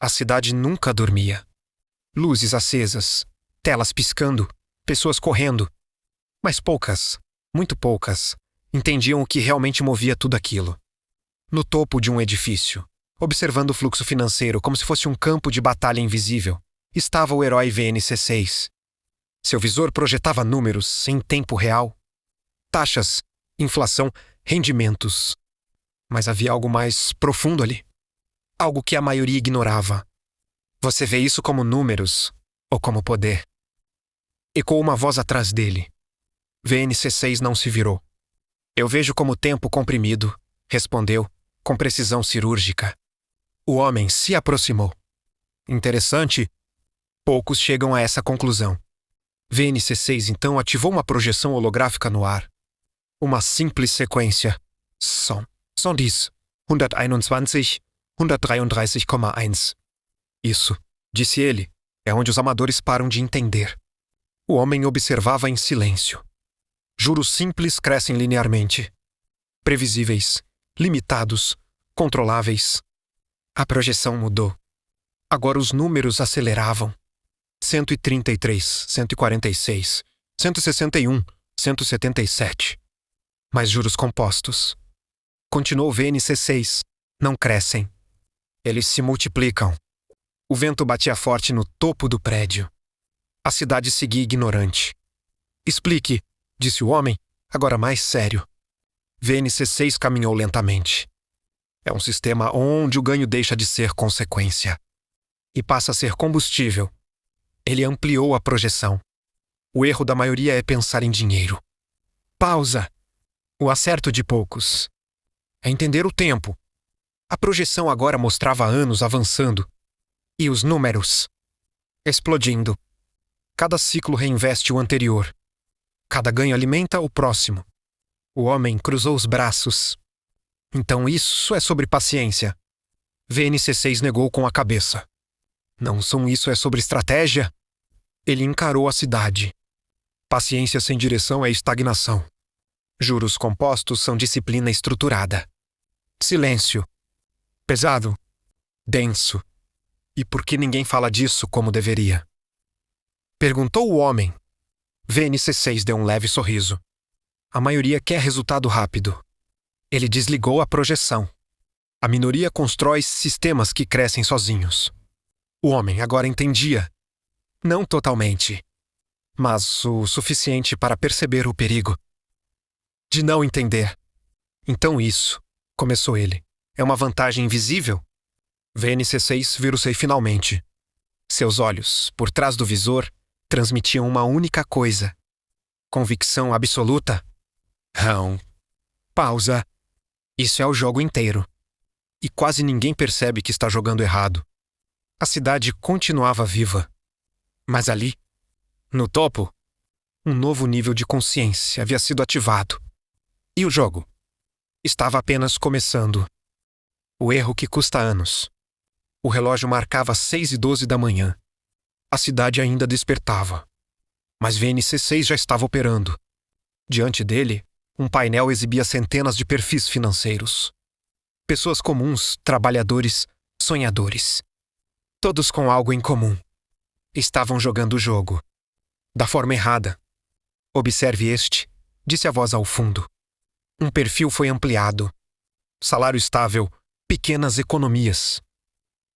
A cidade nunca dormia. Luzes acesas, telas piscando, pessoas correndo. Mas poucas, muito poucas, entendiam o que realmente movia tudo aquilo. No topo de um edifício, observando o fluxo financeiro como se fosse um campo de batalha invisível, estava o herói VNC6. Seu visor projetava números em tempo real. Taxas, inflação, rendimentos. Mas havia algo mais profundo ali. Algo que a maioria ignorava. Você vê isso como números ou como poder? Ecoou uma voz atrás dele. VNC6 não se virou. Eu vejo como tempo comprimido, respondeu, com precisão cirúrgica. O homem se aproximou. Interessante? Poucos chegam a essa conclusão. VNC6 então ativou uma projeção holográfica no ar. Uma simples sequência. Som 10, 121, 133,1. Isso, disse ele, é onde os amadores param de entender. O homem observava em silêncio. Juros simples crescem linearmente. Previsíveis, limitados, controláveis. A projeção mudou. Agora os números aceleravam. 133, 146, 161, 177. Mas juros compostos. Continuou VNC6. Não crescem. Eles se multiplicam. O vento batia forte no topo do prédio. A cidade seguia ignorante. Explique, disse o homem, agora mais sério. VNC6 caminhou lentamente. É um sistema onde o ganho deixa de ser consequência e passa a ser combustível. Ele ampliou a projeção. O erro da maioria é pensar em dinheiro. Pausa. O acerto de poucos é entender o tempo. A projeção agora mostrava anos avançando. E os números explodindo. Cada ciclo reinveste o anterior. Cada ganho alimenta o próximo. O homem cruzou os braços. Então isso é sobre paciência. VNC6 negou com a cabeça. Não são isso é sobre estratégia? Ele encarou a cidade. Paciência sem direção é estagnação. Juros compostos são disciplina estruturada. Silêncio. Pesado. Denso. E por que ninguém fala disso como deveria? Perguntou o homem. VNC6 deu um leve sorriso. A maioria quer resultado rápido. Ele desligou a projeção. A minoria constrói sistemas que crescem sozinhos. O homem agora entendia. Não totalmente, mas o suficiente para perceber o perigo de não entender. Então isso, começou ele, é uma vantagem invisível? VNC6 virou-se finalmente. Seus olhos, por trás do visor, transmitiam uma única coisa. Convicção absoluta? Não. Pausa. Isso é o jogo inteiro. E quase ninguém percebe que está jogando errado. A cidade continuava viva. Mas ali, no topo, um novo nível de consciência havia sido ativado. E o jogo? Estava apenas começando. O erro que custa anos. O relógio marcava 6:12 da manhã. A cidade ainda despertava. Mas VNC6 já estava operando. Diante dele, um painel exibia centenas de perfis financeiros. Pessoas comuns, trabalhadores, sonhadores. Todos com algo em comum. Estavam jogando o jogo. Da forma errada. Observe este, disse a voz ao fundo. Um perfil foi ampliado. Salário estável, pequenas economias.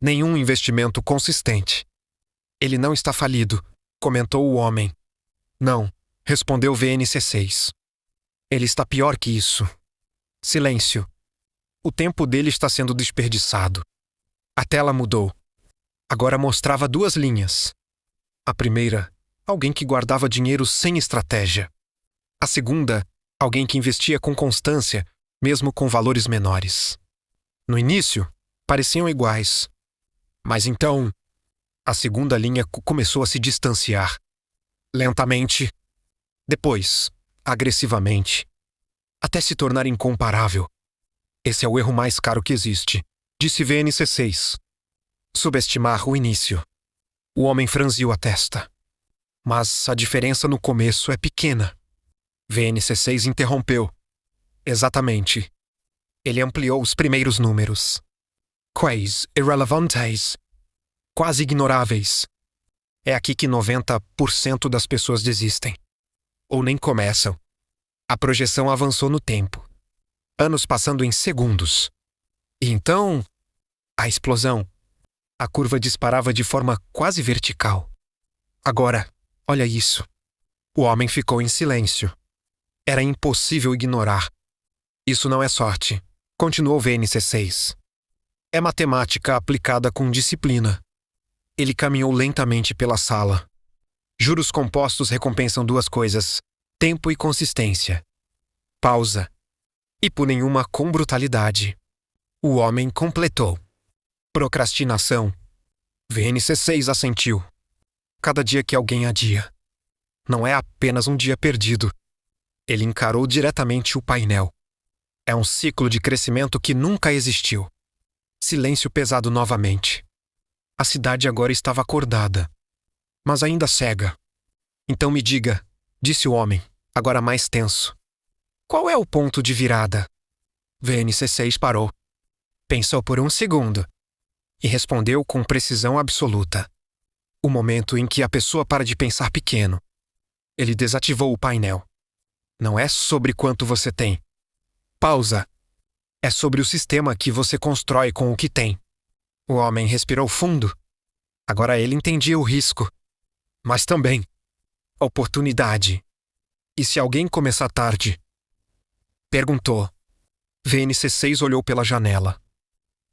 Nenhum investimento consistente. Ele não está falido, comentou o homem. Não, respondeu VNC6. Ele está pior que isso. Silêncio. O tempo dele está sendo desperdiçado. A tela mudou. Agora mostrava 2 linhas. A primeira, alguém que guardava dinheiro sem estratégia. A segunda, alguém que investia com constância, mesmo com valores menores. No início, pareciam iguais. Mas então, a segunda linha começou a se distanciar. Lentamente. Depois, agressivamente. Até se tornar incomparável. Esse é o erro mais caro que existe, disse VNC6. Subestimar o início. O homem franziu a testa. Mas a diferença no começo é pequena. VNC6 interrompeu. Exatamente. Ele ampliou os primeiros números. Quais irrelevantes? quase ignoráveis. É aqui que 90% das pessoas desistem. Ou nem começam. A projeção avançou no tempo. Anos passando em segundos. E então, a explosão. A curva disparava de forma quase vertical. Agora, olha isso. O homem ficou em silêncio. Era impossível ignorar. Isso não é sorte, continuou VNC6. É matemática aplicada com disciplina. Ele caminhou lentamente pela sala. Juros compostos recompensam duas coisas: tempo e consistência. Pausa. E por nenhuma com brutalidade. O homem completou. Procrastinação. VNC6 assentiu. Cada dia que alguém adia. Não é apenas um dia perdido. Ele encarou diretamente o painel. É um ciclo de crescimento que nunca existiu. Silêncio pesado novamente. A cidade agora estava acordada, mas ainda cega. Então me diga, disse o homem, agora mais tenso. Qual é o ponto de virada? VNC6 parou. Pensou por um segundo e respondeu com precisão absoluta. O momento em que a pessoa para de pensar pequeno. Ele desativou o painel. Não é sobre quanto você tem. Pausa. É sobre o sistema que você constrói com o que tem. O homem respirou fundo. Agora ele entendia o risco. Mas também oportunidade. E se alguém começar tarde? Perguntou. VNC6 olhou pela janela.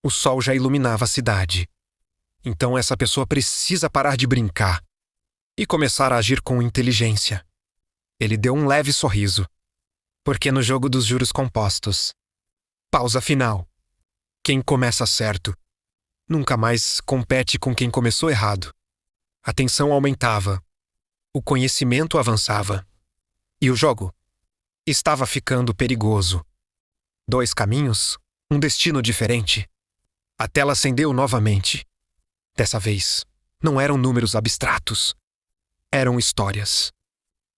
O sol já iluminava a cidade. Então essa pessoa precisa parar de brincar e começar a agir com inteligência. Ele deu um leve sorriso. Porque no jogo dos juros compostos. Pausa final. Quem começa certo nunca mais compete com quem começou errado. A tensão aumentava. O conhecimento avançava. E o jogo estava ficando perigoso. 2 caminhos, um destino diferente. A tela acendeu novamente. Dessa vez, não eram números abstratos. Eram histórias.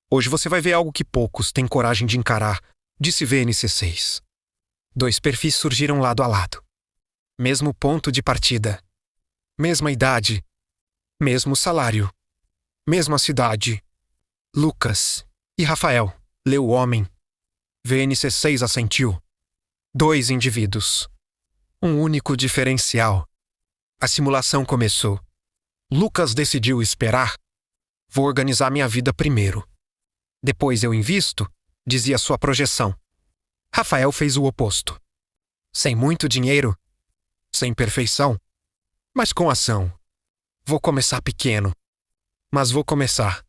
Hoje você vai ver algo que poucos têm coragem de encarar, disse VNC6. 2 perfis surgiram lado a lado. Mesmo ponto de partida. Mesma idade. Mesmo salário. Mesma cidade. Lucas e Rafael, leu o homem. VNC6 assentiu. 2 indivíduos. Um único diferencial. A simulação começou. Lucas decidiu esperar. Vou organizar minha vida primeiro. Depois eu invisto, dizia sua projeção. Rafael fez o oposto. Sem muito dinheiro, sem perfeição, mas com ação. Vou começar pequeno, mas vou começar.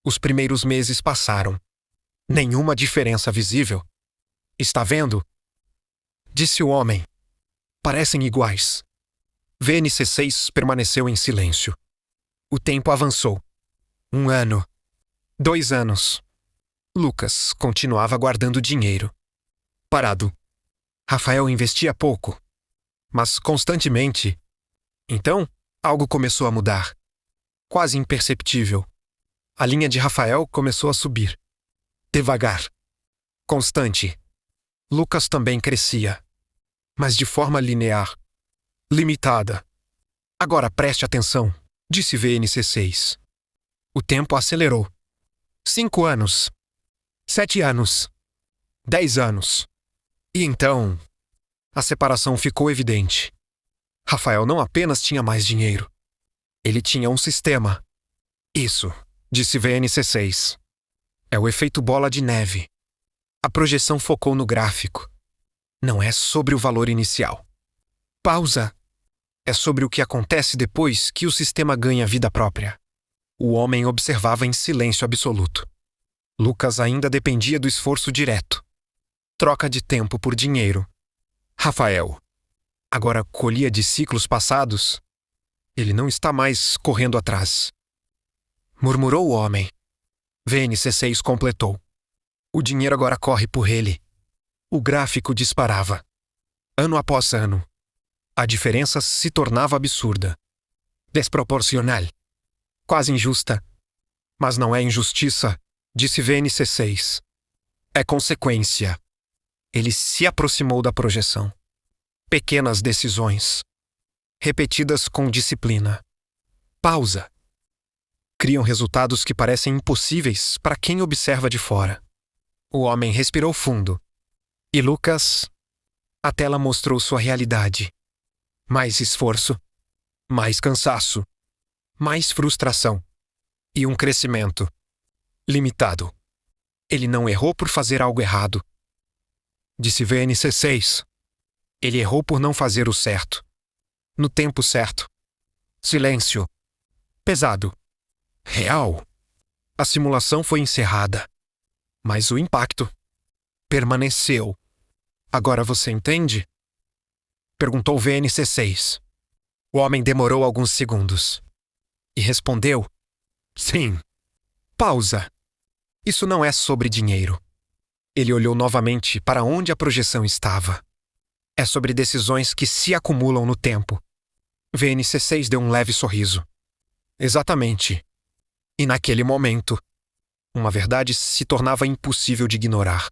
Os primeiros meses passaram. Nenhuma diferença visível. Está vendo? Disse o homem. Parecem iguais. VNC6 permaneceu em silêncio. O tempo avançou. 1 ano. 2 anos. Lucas continuava guardando dinheiro. Parado. Rafael investia pouco, mas constantemente. Então, algo começou a mudar. Quase imperceptível. A linha de Rafael começou a subir. Devagar. Constante. Lucas também crescia. Mas de forma linear. Limitada. Agora preste atenção, disse VNC6. O tempo acelerou. 5 anos. 7 anos. 10 anos. E então, a separação ficou evidente. Rafael não apenas tinha mais dinheiro. Ele tinha um sistema. Isso, disse VNC6. É o efeito bola de neve. A projeção focou no gráfico. Não é sobre o valor inicial. Pausa. É sobre o que acontece depois que o sistema ganha vida própria. O homem observava em silêncio absoluto. Lucas ainda dependia do esforço direto. Troca de tempo por dinheiro. Rafael agora colhia de ciclos passados. Ele não está mais correndo atrás. Murmurou o homem. VNC6 completou. O dinheiro agora corre por ele. O gráfico disparava. Ano após ano. A diferença se tornava absurda. Desproporcional. Quase injusta. Mas não é injustiça, disse VNC6. É consequência. Ele se aproximou da projeção. Pequenas decisões. Repetidas com disciplina. pausa. Criam resultados que parecem impossíveis para quem observa de fora. O homem respirou fundo. E Lucas? A tela mostrou sua realidade. Mais esforço, mais cansaço, mais frustração e um crescimento limitado. Ele não errou por fazer algo errado. Disse VNC6. Ele errou por não fazer o certo. No tempo certo. Silêncio. Pesado. Real. A simulação foi encerrada. Mas o impacto permaneceu. Agora você entende? Perguntou VNC6. O homem demorou alguns segundos. E respondeu: sim. Pausa. Isso não é sobre dinheiro. Ele olhou novamente para onde a projeção estava. É sobre decisões que se acumulam no tempo. VNC6 deu um leve sorriso. Exatamente. E naquele momento, uma verdade se tornava impossível de ignorar.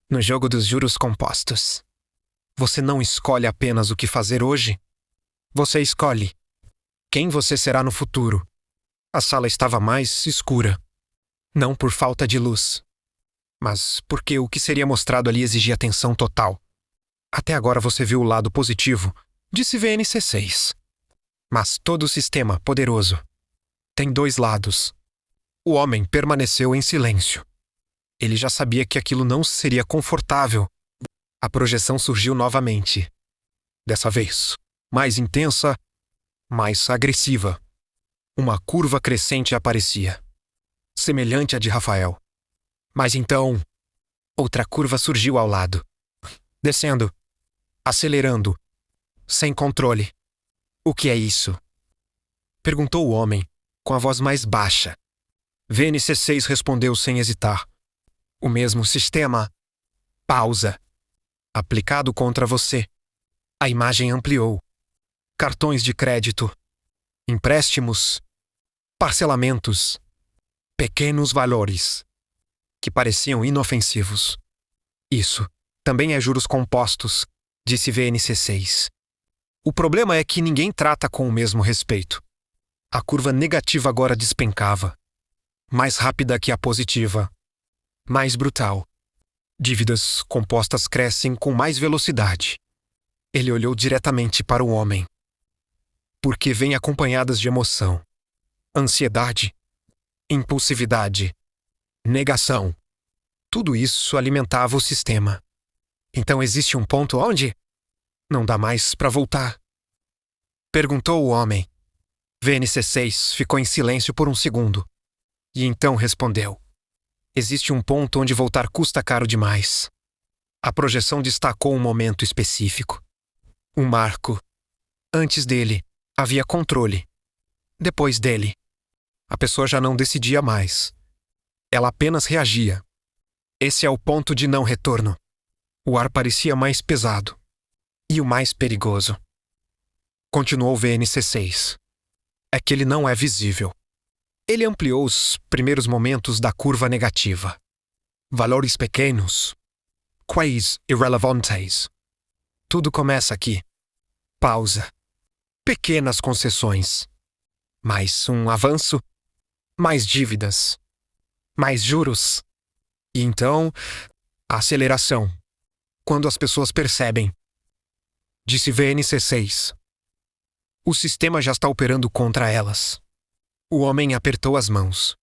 No jogo dos juros compostos, você não escolhe apenas o que fazer hoje. Você escolhe quem você será no futuro. A sala estava mais escura. Não por falta de luz, mas porque o que seria mostrado ali exigia atenção total. Até agora você viu o lado positivo, disse VNC6. Mas todo sistema poderoso tem dois lados. O homem permaneceu em silêncio. Ele já sabia que aquilo não seria confortável. A projeção surgiu novamente. Dessa vez, mais intensa, mais agressiva. Uma curva crescente aparecia, semelhante à de Rafael. Mas então, outra curva surgiu ao lado, descendo, acelerando, sem controle. O que é isso? Perguntou o homem, com a voz mais baixa. VNC6 respondeu sem hesitar. O mesmo sistema. Pausa. Aplicado contra você. A imagem ampliou. Cartões de crédito. Empréstimos. Parcelamentos. Pequenos valores. Que pareciam inofensivos. Isso também é juros compostos, disse VNC6. O problema é que ninguém trata com o mesmo respeito. A curva negativa agora despencava. Mais rápida que a positiva. Mais brutal. Dívidas compostas crescem com mais velocidade. Ele olhou diretamente para o homem. Porque vêm acompanhadas de emoção. Ansiedade. Impulsividade. Negação. Tudo isso alimentava o sistema. Então existe um ponto onde não dá mais para voltar. Perguntou o homem. VNC6 ficou em silêncio por um segundo. E então respondeu. Existe um ponto onde voltar custa caro demais. A projeção destacou um momento específico. Um marco. Antes dele, havia controle. Depois dele, a pessoa já não decidia mais. Ela apenas reagia. Esse é o ponto de não retorno. O ar parecia mais pesado. E o mais perigoso. Continuou VNC6. É que ele não é visível. Ele ampliou os primeiros momentos da curva negativa. Valores pequenos. Quais irrelevantes. Tudo começa aqui. Pausa. Pequenas concessões. Mais um avanço. Mais dívidas. Mais juros. E então, a aceleração. Quando as pessoas percebem. Disse VNC6. O sistema já está operando contra elas. O homem apertou as mãos.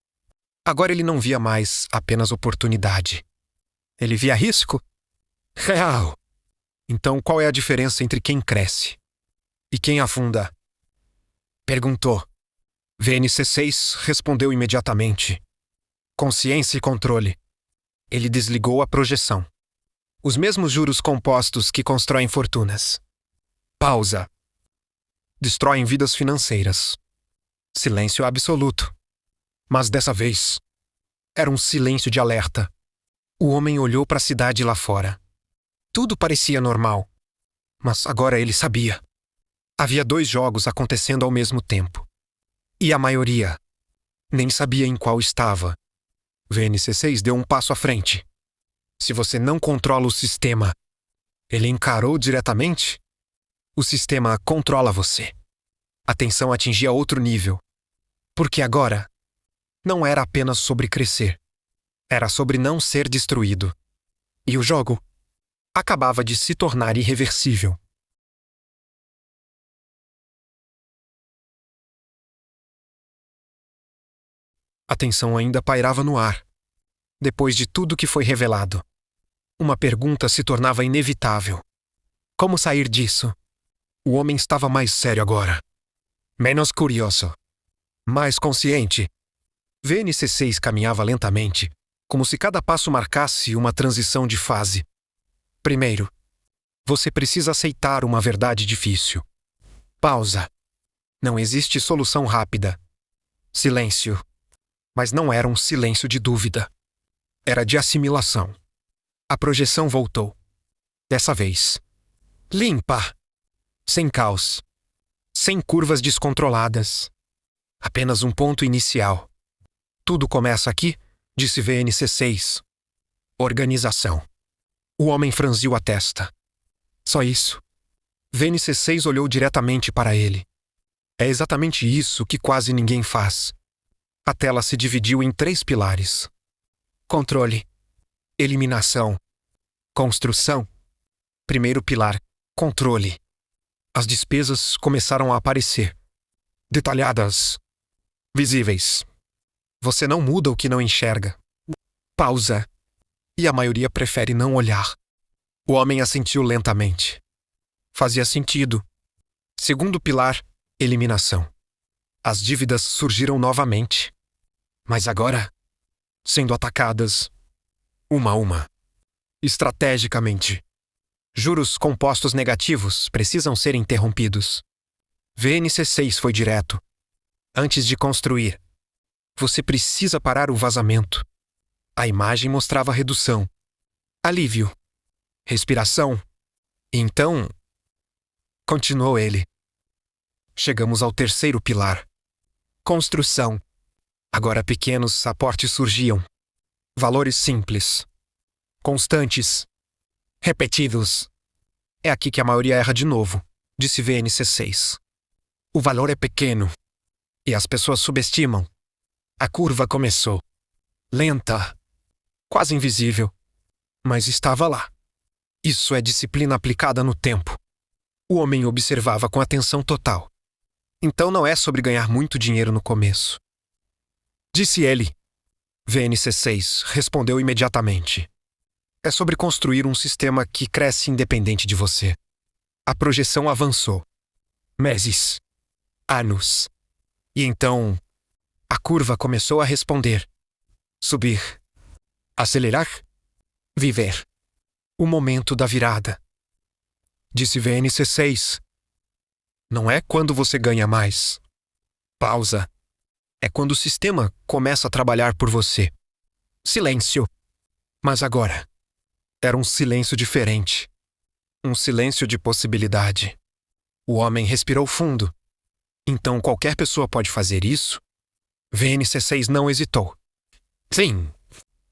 Agora ele não via mais apenas oportunidade. Ele via risco? Real. Então qual é a diferença entre quem cresce e quem afunda? Perguntou. VNC6 respondeu imediatamente. Consciência e controle. Ele desligou a projeção. Os mesmos juros compostos que constroem fortunas. Pausa. Destroem vidas financeiras. Silêncio absoluto. Mas dessa vez, era um silêncio de alerta. O homem olhou para a cidade lá fora. Tudo parecia normal. Mas agora ele sabia. Havia dois jogos acontecendo ao mesmo tempo. E a maioria nem sabia em qual estava. VNC6 deu um passo à frente. Se você não controla o sistema, ele encarou diretamente. O sistema controla você. A tensão atingia outro nível. Porque agora não era apenas sobre crescer. Era sobre não ser destruído. E o jogo acabava de se tornar irreversível. A tensão ainda pairava no ar. Depois de tudo que foi revelado, uma pergunta se tornava inevitável. Como sair disso? O homem estava mais sério agora. Menos curioso. Mais consciente. VNC6 caminhava lentamente, como se cada passo marcasse uma transição de fase. Primeiro, você precisa aceitar uma verdade difícil. Pausa. Não existe solução rápida. Silêncio. Mas não era um silêncio de dúvida. Era de assimilação. A projeção voltou. Dessa vez. Limpa. Sem caos. Sem curvas descontroladas. Apenas um ponto inicial. Tudo começa aqui, disse VNC6. Organização. O homem franziu a testa. Só isso. VNC6 olhou diretamente para ele. É exatamente isso que quase ninguém faz. A tela se dividiu em 3 pilares. Controle. Eliminação. Construção. Primeiro pilar. Controle. As despesas começaram a aparecer. Detalhadas. Visíveis. Você não muda o que não enxerga. Pausa. E a maioria prefere não olhar. O homem assentiu lentamente. Fazia sentido. Segundo pilar. Eliminação. As dívidas surgiram novamente. Mas agora, sendo atacadas, uma a uma. Estrategicamente. Juros compostos negativos precisam ser interrompidos. VNC6 foi direto. Antes de construir, você precisa parar o vazamento. A imagem mostrava redução. Alívio. Respiração. E então, continuou ele. Chegamos ao terceiro pilar. Construção. Agora pequenos aportes surgiam. Valores simples. Constantes. Repetidos. É aqui que a maioria erra de novo, disse VNC6. O valor é pequeno. E as pessoas subestimam. A curva começou. Lenta. Quase invisível. Mas estava lá. Isso é disciplina aplicada no tempo. O homem observava com atenção total. Então não é sobre ganhar muito dinheiro no começo. Disse ele. VNC6 respondeu imediatamente. É sobre construir um sistema que cresce independente de você. A projeção avançou. Meses. Anos. E então, a curva começou a responder. Subir. Acelerar. Viver. O momento da virada. Disse VNC6. Não é quando você ganha mais. Pausa. É quando o sistema começa a trabalhar por você. Silêncio. Mas agora, era um silêncio diferente. Um silêncio de possibilidade. O homem respirou fundo. Então qualquer pessoa pode fazer isso? VNC6 não hesitou. Sim.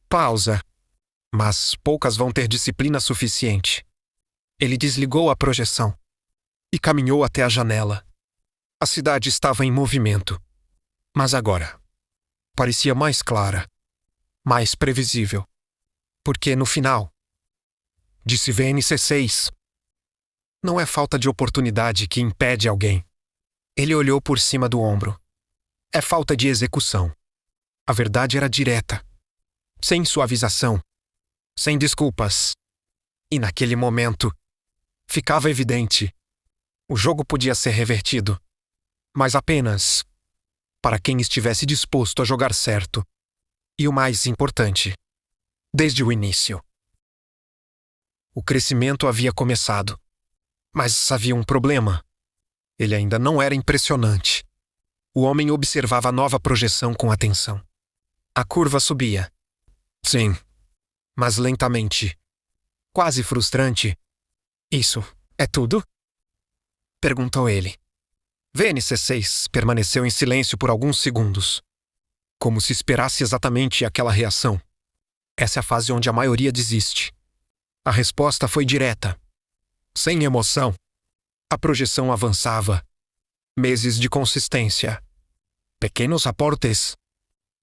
Pausa. Mas poucas vão ter disciplina suficiente. Ele desligou a projeção e caminhou até a janela. A cidade estava em movimento. Mas agora, parecia mais clara, mais previsível. Porque no final, disse VNC6, não é falta de oportunidade que impede alguém. Ele olhou por cima do ombro. É falta de execução. A verdade era direta, sem suavização, sem desculpas. E naquele momento, ficava evidente. O jogo podia ser revertido, mas apenas para quem estivesse disposto a jogar certo. E o mais importante, desde o início. O crescimento havia começado, mas havia um problema. Ele ainda não era impressionante. O homem observava a nova projeção com atenção. A curva subia. Sim, mas lentamente. Quase frustrante. Isso é tudo? Perguntou ele. VNC6 permaneceu em silêncio por alguns segundos, como se esperasse exatamente aquela reação. Essa é a fase onde a maioria desiste. A resposta foi direta. Sem emoção. A projeção avançava. Meses de consistência. Pequenos aportes.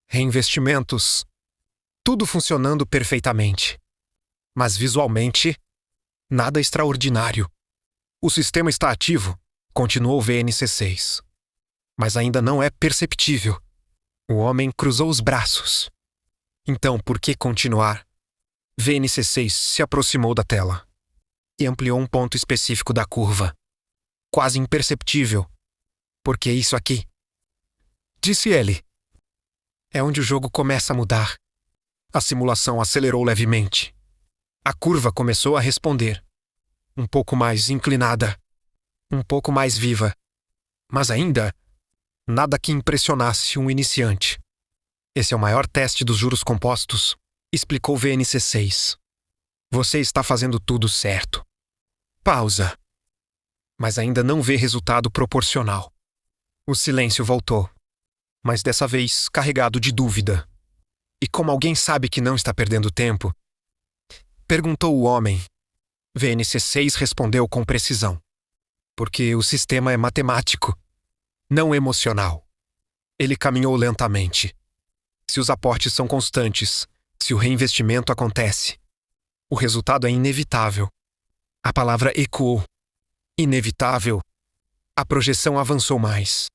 Reinvestimentos. Tudo funcionando perfeitamente. Mas visualmente, nada extraordinário. O sistema está ativo, continuou VNC6. Mas ainda não é perceptível. O homem cruzou os braços. Então, por que continuar? VNC6 se aproximou da tela e ampliou um ponto específico da curva. Quase imperceptível. Porque isso aqui, disse ele, é onde o jogo começa a mudar. A simulação acelerou levemente. A curva começou a responder. Um pouco mais inclinada. Um pouco mais viva. Mas ainda, nada que impressionasse um iniciante. Esse é o maior teste dos juros compostos, explicou VNC6. Você está fazendo tudo certo. Pausa. Mas ainda não vê resultado proporcional. O silêncio voltou, mas dessa vez carregado de dúvida. E como alguém sabe que não está perdendo tempo? Perguntou o homem. VNC6 respondeu com precisão. Porque o sistema é matemático, não emocional. Ele caminhou lentamente. Se os aportes são constantes, se o reinvestimento acontece, o resultado é inevitável. A palavra ecoou. Inevitável. A projeção avançou mais.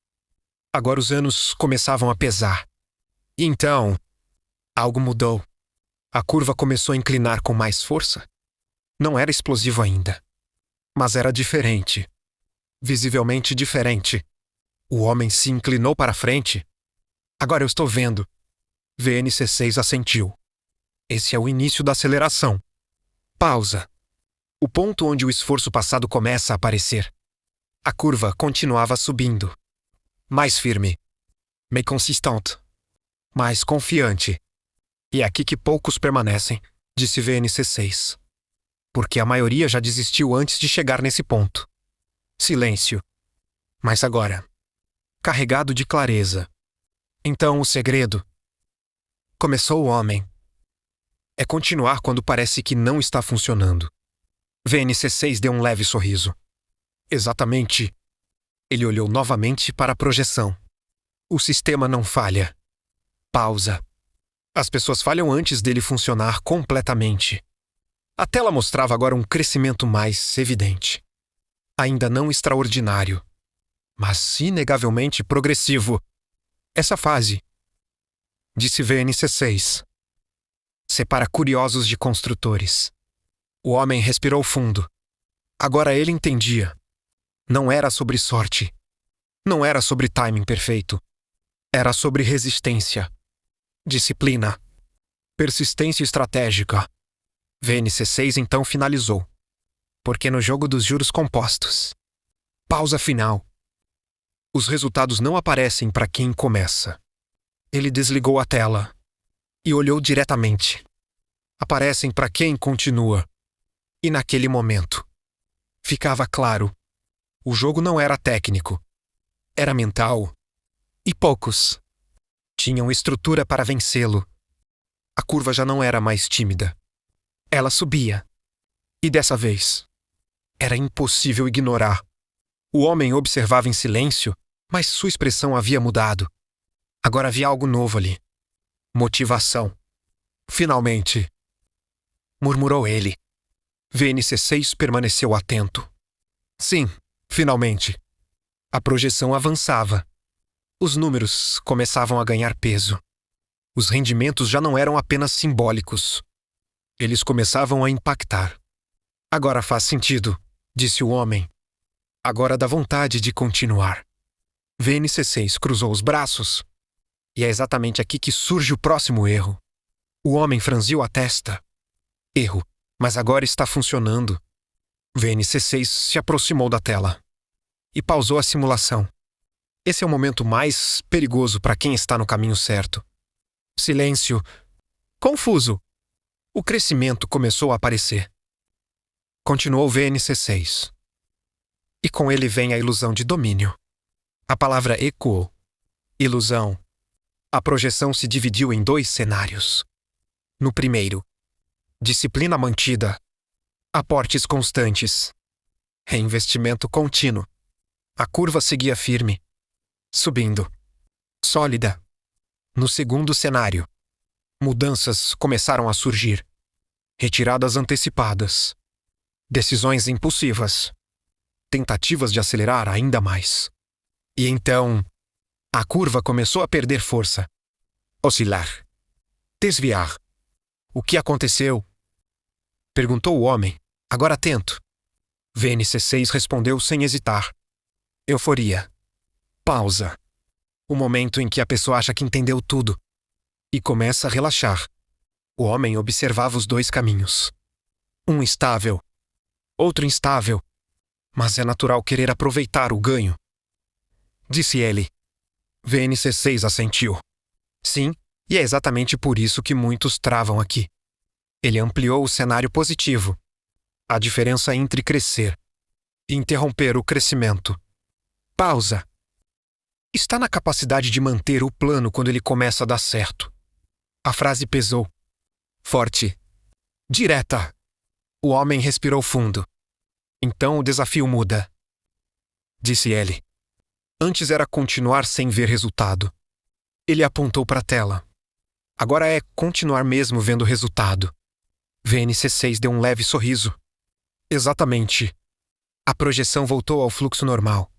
Agora os anos começavam a pesar. E então, algo mudou. A curva começou a inclinar com mais força. Não era explosivo ainda. Mas era diferente. Visivelmente diferente. O homem se inclinou para a frente. Agora eu estou vendo. VNC6 assentiu. Esse é o início da aceleração. Pausa. O ponto onde o esforço passado começa a aparecer. A curva continuava subindo. Mais firme. Mais consistente. Mais confiante. E é aqui que poucos permanecem, disse VNC6. Porque a maioria já desistiu antes de chegar nesse ponto. Silêncio. Mas agora, carregado de clareza. Então o segredo. Começou o homem. É continuar quando parece que não está funcionando. VNC6 deu um leve sorriso. Exatamente. Ele olhou novamente para a projeção. O sistema não falha. Pausa. As pessoas falham antes dele funcionar completamente. A tela mostrava agora um crescimento mais evidente. Ainda não extraordinário, mas inegavelmente progressivo. Essa fase, disse VNC6, separa curiosos de construtores. O homem respirou fundo. Agora ele entendia. Não era sobre sorte. Não era sobre timing perfeito. Era sobre resistência. Disciplina. Persistência estratégica. VNC6 então finalizou. Porque no jogo dos juros compostos. Pausa final. Os resultados não aparecem para quem começa. Ele desligou a tela e olhou diretamente. Aparecem para quem continua. E naquele momento, ficava claro. O jogo não era técnico. Era mental. E poucos tinham estrutura para vencê-lo. A curva já não era mais tímida. Ela subia. E dessa vez, era impossível ignorar. O homem observava em silêncio, mas sua expressão havia mudado. Agora havia algo novo ali. Motivação. Finalmente, murmurou ele. VNC6 permaneceu atento. Sim, finalmente. A projeção avançava. Os números começavam a ganhar peso. Os rendimentos já não eram apenas simbólicos. Eles começavam a impactar. Agora faz sentido, disse o homem. Agora dá vontade de continuar. VNC6 cruzou os braços. E é exatamente aqui que surge o próximo erro. O homem franziu a testa. Erro, mas agora está funcionando. VNC6 se aproximou da tela e pausou a simulação. Esse é o momento mais perigoso para quem está no caminho certo. Silêncio. Confuso. O crescimento começou a aparecer. Continuou VNC6. E com ele vem a ilusão de domínio. A palavra ecoou. Ilusão. A projeção se dividiu em 2 cenários. No primeiro, disciplina mantida. Aportes constantes. Reinvestimento contínuo. A curva seguia firme. Subindo. sólida. No segundo cenário, mudanças começaram a surgir. Retiradas antecipadas. Decisões impulsivas. Tentativas de acelerar ainda mais. E então, a curva começou a perder força. Oscilar. Desviar. O que aconteceu? Perguntou o homem, agora atento. VNC6 respondeu sem hesitar. Euforia. Pausa. O momento em que a pessoa acha que entendeu tudo. E começa a relaxar. O homem observava os dois caminhos. Um estável. Outro instável. Mas é natural querer aproveitar o ganho. Disse ele. VNC6 assentiu. Sim, e é exatamente por isso que muitos travam aqui. Ele ampliou o cenário positivo. A diferença entre crescer e interromper o crescimento. Pausa. Está na capacidade de manter o plano quando ele começa a dar certo. A frase pesou. Forte. Direta. O homem respirou fundo. Então o desafio muda. Disse ele. Antes era continuar sem ver resultado. Ele apontou para a tela. Agora é continuar mesmo vendo o resultado. VNC6 deu um leve sorriso. Exatamente. A projeção voltou ao fluxo normal.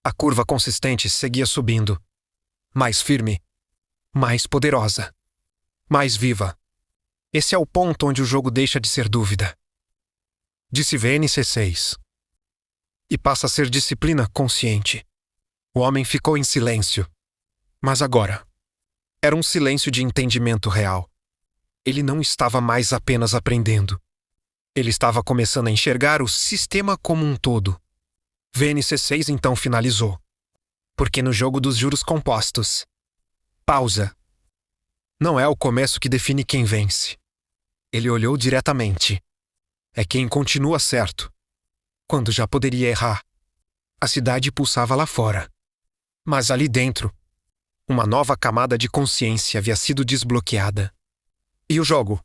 A curva consistente seguia subindo. Mais firme. Mais poderosa. Mais viva. Esse é o ponto onde o jogo deixa de ser dúvida. Disse VNC6. E passa a ser disciplina consciente. O homem ficou em silêncio. Mas agora, era um silêncio de entendimento real. Ele não estava mais apenas aprendendo. Ele estava começando a enxergar o sistema como um todo. VNC6 então finalizou. Porque no jogo dos juros compostos, pausa. Não é o começo que define quem vence. Ele olhou diretamente. É quem continua certo. Quando já poderia errar. A cidade pulsava lá fora. Mas ali dentro, uma nova camada de consciência havia sido desbloqueada. E o jogo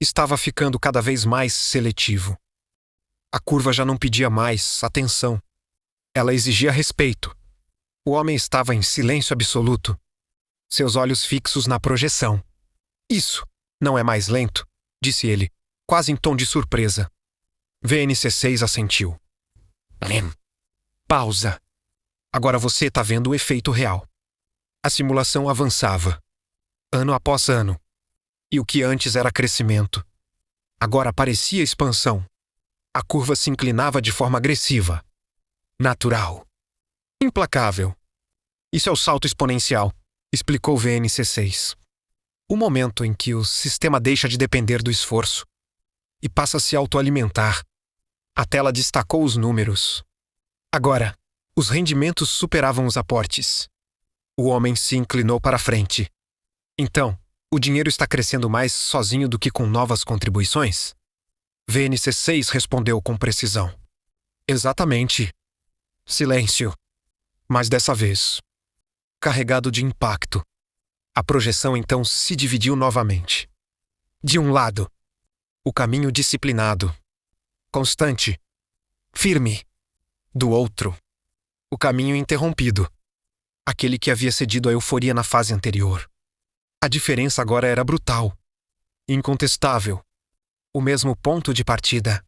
estava ficando cada vez mais seletivo. A curva já não pedia mais atenção. Ela exigia respeito. O homem estava em silêncio absoluto. Seus olhos fixos na projeção. Isso não é mais lento, disse ele, quase em tom de surpresa. VNC6 assentiu. Pausa. Agora você está vendo o efeito real. A simulação avançava. Ano após ano. E o que antes era crescimento, agora parecia expansão. A curva se inclinava de forma agressiva. Natural. Implacável. Isso é o salto exponencial, explicou VNC6. O momento em que o sistema deixa de depender do esforço e passa a se autoalimentar. A tela destacou os números. Agora, os rendimentos superavam os aportes. O homem se inclinou para a frente. Então, o dinheiro está crescendo mais sozinho do que com novas contribuições? VNC6 respondeu com precisão. Exatamente. Silêncio. Mas dessa vez, carregado de impacto. A projeção então se dividiu novamente. De um lado, o caminho disciplinado, constante, firme. Do outro, o caminho interrompido, aquele que havia cedido à euforia na fase anterior. A diferença agora era brutal, incontestável. O mesmo ponto de partida.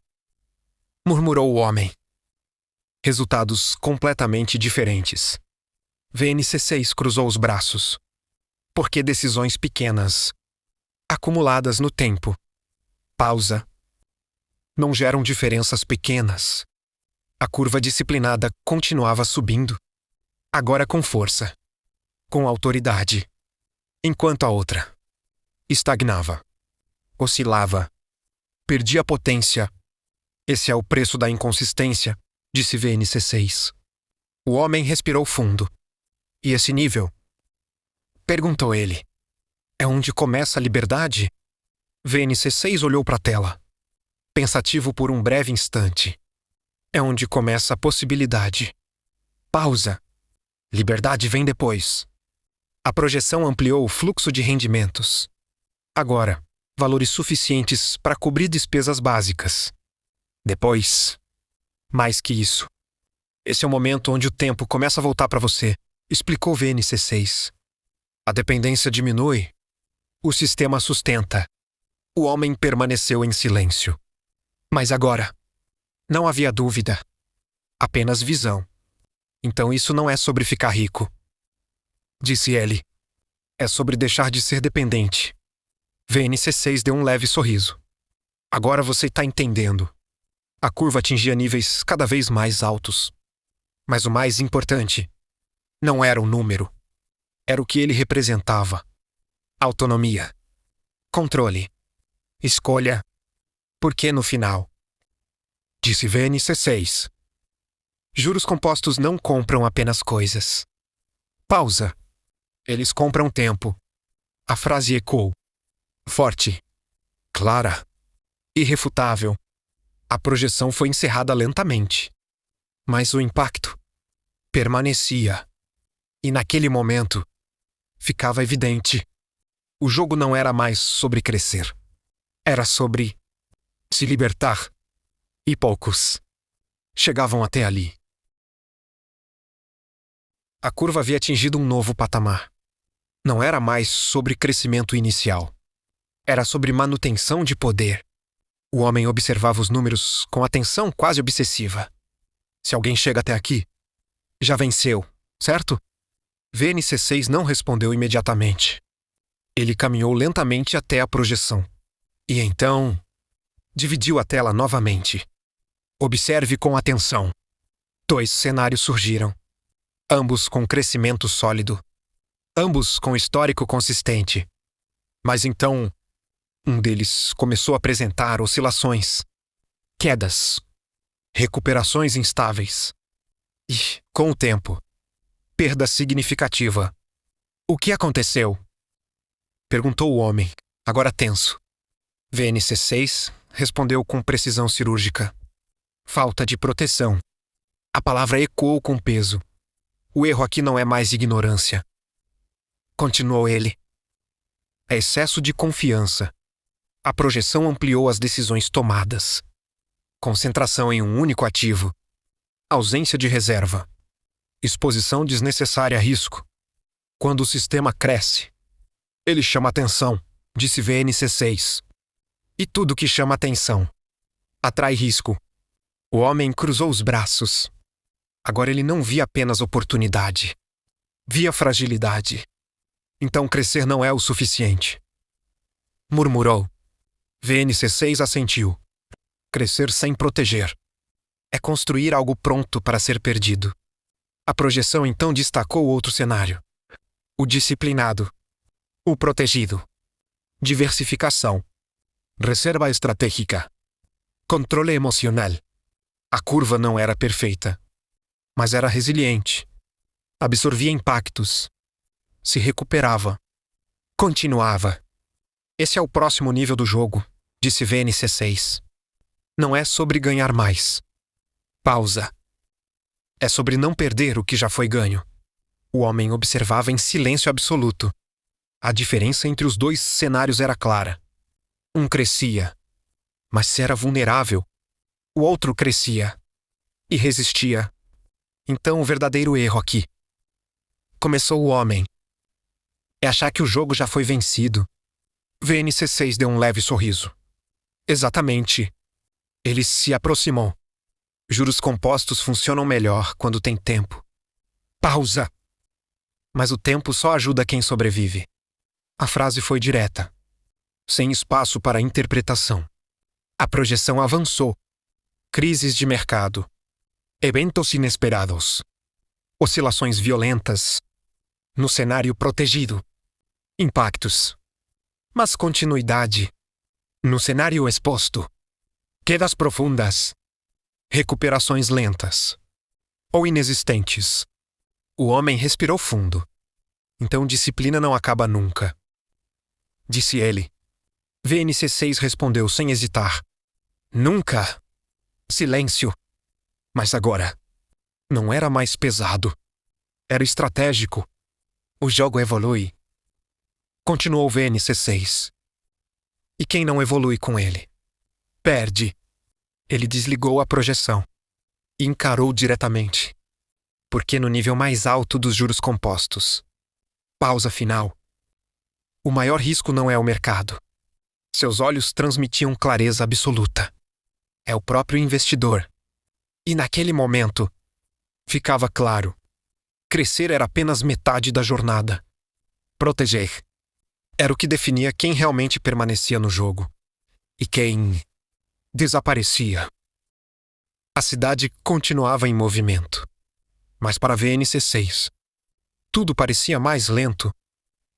Murmurou o homem. Resultados completamente diferentes. VNC6 cruzou os braços. Porque decisões pequenas, acumuladas no tempo, pausa, não geram diferenças pequenas. A curva disciplinada continuava subindo, agora com força, com autoridade, enquanto a outra estagnava, oscilava, perdia potência. Esse é o preço da inconsistência, disse VNC6. O homem respirou fundo. E esse nível? Perguntou ele. É onde começa a liberdade? VNC6 olhou para a tela, pensativo por um breve instante. É onde começa a possibilidade. Pausa. Liberdade vem depois. A projeção ampliou o fluxo de rendimentos. Agora, valores suficientes para cobrir despesas básicas. Depois, mais que isso. Esse é o momento onde o tempo começa a voltar para você, explicou VNC6. A dependência diminui. O sistema sustenta. O homem permaneceu em silêncio. Mas agora, não havia dúvida. Apenas visão. Então isso não é sobre ficar rico, disse ele. É sobre deixar de ser dependente. VNC6 deu um leve sorriso. Agora você está entendendo. A curva atingia níveis cada vez mais altos. Mas o mais importante não era o número. Era o que ele representava. Autonomia. Controle. Escolha. Porque no final, disse VNC6, juros compostos não compram apenas coisas. Pausa. Eles compram tempo. A frase ecoou. Forte. Clara. Irrefutável. A projeção foi encerrada lentamente. Mas o impacto permanecia. E naquele momento, ficava evidente. O jogo não era mais sobre crescer. Era sobre se libertar. E poucos chegavam até ali. A curva havia atingido um novo patamar. Não era mais sobre crescimento inicial. Era sobre manutenção de poder. O homem observava os números com atenção quase obsessiva. Se alguém chega até aqui, já venceu, certo? VNC6 não respondeu imediatamente. Ele caminhou lentamente até a projeção. E então, dividiu a tela novamente. Observe com atenção. 2 cenários surgiram. Ambos com crescimento sólido. Ambos com histórico consistente. Mas então, um deles começou a apresentar oscilações, quedas, recuperações instáveis. E, com o tempo, perda significativa. O que aconteceu? Perguntou o homem, agora tenso. VNC6 respondeu com precisão cirúrgica. Falta de proteção. A palavra ecoou com peso. O erro aqui não é mais ignorância. Continuou ele. É excesso de confiança. A projeção ampliou as decisões tomadas. Concentração em um único ativo. Ausência de reserva. Exposição desnecessária a risco. Quando o sistema cresce, ele chama atenção, disse VNC6. E tudo que chama atenção atrai risco. O homem cruzou os braços. Agora ele não via apenas oportunidade. Via fragilidade. Então crescer não é o suficiente. Murmurou. VNC6 assentiu. Crescer sem proteger. É construir algo pronto para ser perdido. A projeção então destacou outro cenário. O disciplinado. O protegido. Diversificação. Reserva estratégica. Controle emocional. A curva não era perfeita, mas era resiliente. Absorvia impactos. Se recuperava. Continuava. Esse é o próximo nível do jogo, disse VNC6. Não é sobre ganhar mais. Pausa. É sobre não perder o que já foi ganho. O homem observava em silêncio absoluto. A diferença entre os 2 cenários era clara. Um crescia, mas era vulnerável. O outro crescia e resistia. Então o verdadeiro erro aqui. Começou o homem. É achar que o jogo já foi vencido. VNC6 deu um leve sorriso. Exatamente. Ele se aproximou. Juros compostos funcionam melhor quando tem tempo. Pausa. Mas o tempo só ajuda quem sobrevive. A frase foi direta, sem espaço para interpretação. A projeção avançou. Crises de mercado. Eventos inesperados. Oscilações violentas. No cenário protegido. Impactos. Mas continuidade. No cenário exposto. Quedas profundas. Recuperações lentas. Ou inexistentes. O homem respirou fundo. Então disciplina não acaba nunca. Disse ele. VNC6 respondeu sem hesitar. Nunca. Silêncio. Mas agora, não era mais pesado. Era estratégico. O jogo evolui. Continuou VNC6. E quem não evolui com ele? Perde. Ele desligou a projeção. E encarou diretamente. Porque no nível mais alto dos juros compostos. Pausa final. O maior risco não é o mercado. Seus olhos transmitiam clareza absoluta. É o próprio investidor. E naquele momento, ficava claro. Crescer era apenas metade da jornada. Proteger era o que definia quem realmente permanecia no jogo e quem desaparecia. A cidade continuava em movimento. Mas para VNC6, tudo parecia mais lento,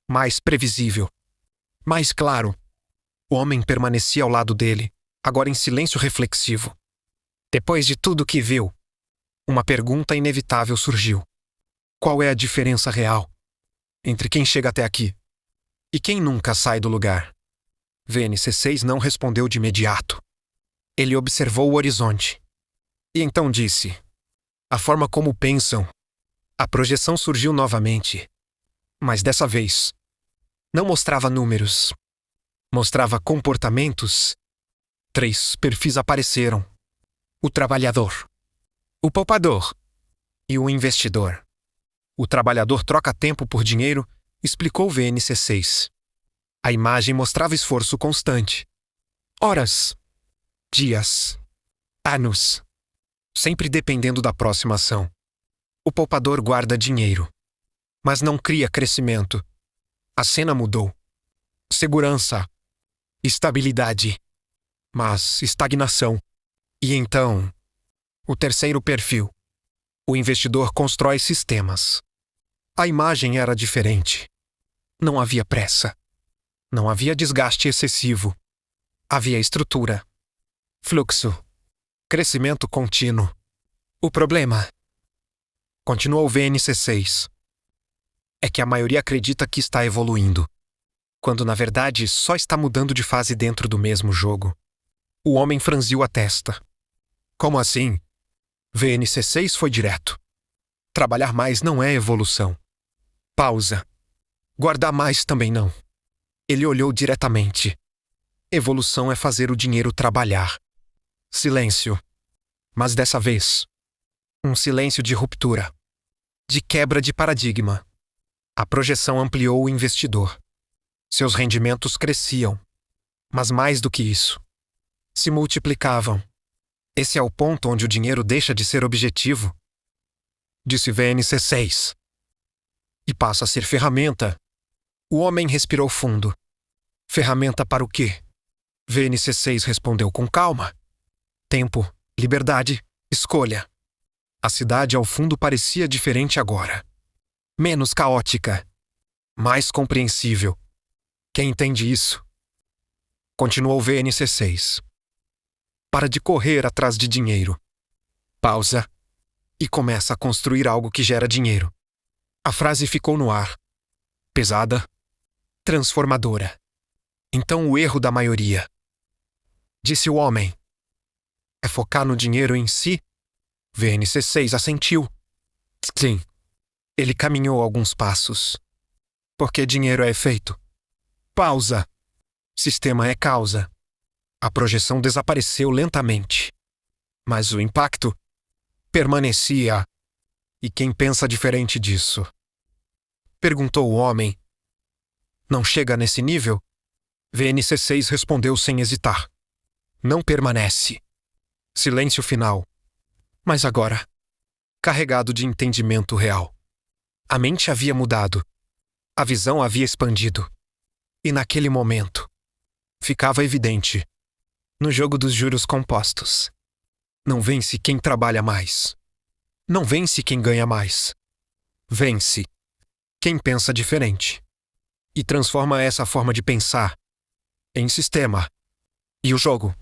mais previsível, mais claro. O homem permanecia ao lado dele, agora em silêncio reflexivo. Depois de tudo que viu, uma pergunta inevitável surgiu. Qual é a diferença real entre quem chega até aqui e quem nunca sai do lugar? VNC6 não respondeu de imediato. Ele observou o horizonte. E então disse: a forma como pensam. A projeção surgiu novamente. Mas dessa vez, não mostrava números. Mostrava comportamentos. 3 perfis apareceram: o trabalhador, o poupador e o investidor. O trabalhador troca tempo por dinheiro, explicou VNC6. A imagem mostrava esforço constante. Horas, dias, anos, sempre dependendo da próxima ação. O poupador guarda dinheiro, mas não cria crescimento. A cena mudou. Segurança, estabilidade, mas estagnação. E então, o terceiro perfil. O investidor constrói sistemas. A imagem era diferente. Não havia pressa. Não havia desgaste excessivo. Havia estrutura, fluxo, crescimento contínuo. O problema, continuou o VNC6, é que a maioria acredita que está evoluindo, quando na verdade só está mudando de fase dentro do mesmo jogo. O homem franziu a testa. Como assim? VNC6 foi direto. Trabalhar mais não é evolução. Pausa. Guardar mais também não. Ele olhou diretamente. Evolução é fazer o dinheiro trabalhar. Silêncio. Mas dessa vez, um silêncio de ruptura, de quebra de paradigma. A projeção ampliou o investidor. Seus rendimentos cresciam. Mas mais do que isso, se multiplicavam. Esse é o ponto onde o dinheiro deixa de ser objetivo, disse VNC6, e passa a ser ferramenta. O homem respirou fundo. Ferramenta para o quê? VNC6 respondeu com calma. Tempo, liberdade, escolha. A cidade ao fundo parecia diferente agora. Menos caótica. Mais compreensível. Quem entende isso? Continuou VNC6. Para de correr atrás de dinheiro. Pausa. E começa a construir algo que gera dinheiro. A frase ficou no ar. Pesada. Transformadora. Então o erro da maioria, disse o homem, é focar no dinheiro em si? VNC6 assentiu. Sim. Ele caminhou alguns passos. Porque dinheiro é efeito. Pausa. Sistema é causa. A projeção desapareceu lentamente. Mas o impacto permanecia. E quem pensa diferente disso? Perguntou o homem. Não chega nesse nível? VNC6 respondeu sem hesitar. Não permanece. Silêncio final. Mas agora, carregado de entendimento real. A mente havia mudado. A visão havia expandido. E naquele momento, ficava evidente. No jogo dos juros compostos, não vence quem trabalha mais. Não vence quem ganha mais. Vence quem pensa diferente. E transforma essa forma de pensar em sistema. E o jogo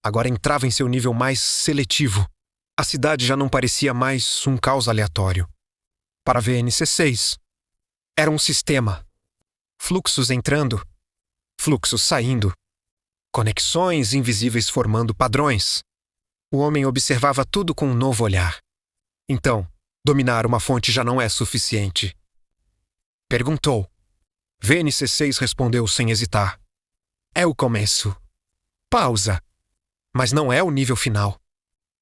agora entrava em seu nível mais seletivo. A cidade já não parecia mais um caos aleatório. Para VNC6, era um sistema. Fluxos entrando, fluxos saindo. Conexões invisíveis formando padrões. O homem observava tudo com um novo olhar. Então, dominar uma fonte já não é suficiente. Perguntou. VNC6 respondeu sem hesitar. É o começo. Pausa. Mas não é o nível final.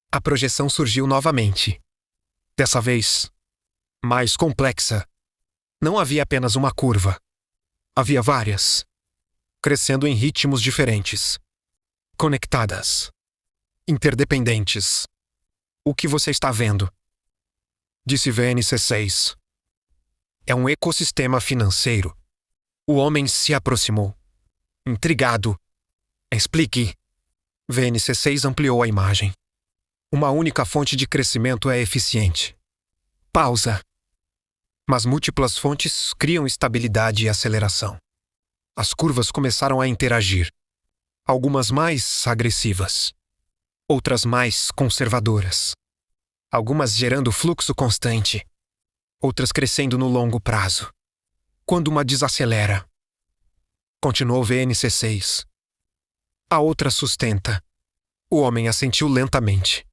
A projeção surgiu novamente. Dessa vez, mais complexa. Não havia apenas uma curva. Havia várias, crescendo em ritmos diferentes, conectadas, interdependentes. O que você está vendo? Disse VNC6. É um ecossistema financeiro. O homem se aproximou, intrigado. Explique. VNC6 ampliou a imagem. Uma única fonte de crescimento é eficiente. Pausa. Mas múltiplas fontes criam estabilidade e aceleração. As curvas começaram a interagir. Algumas mais agressivas. Outras mais conservadoras. Algumas gerando fluxo constante. Outras crescendo no longo prazo. Quando uma desacelera, continuou VNC6. A outra sustenta. O homem assentiu lentamente.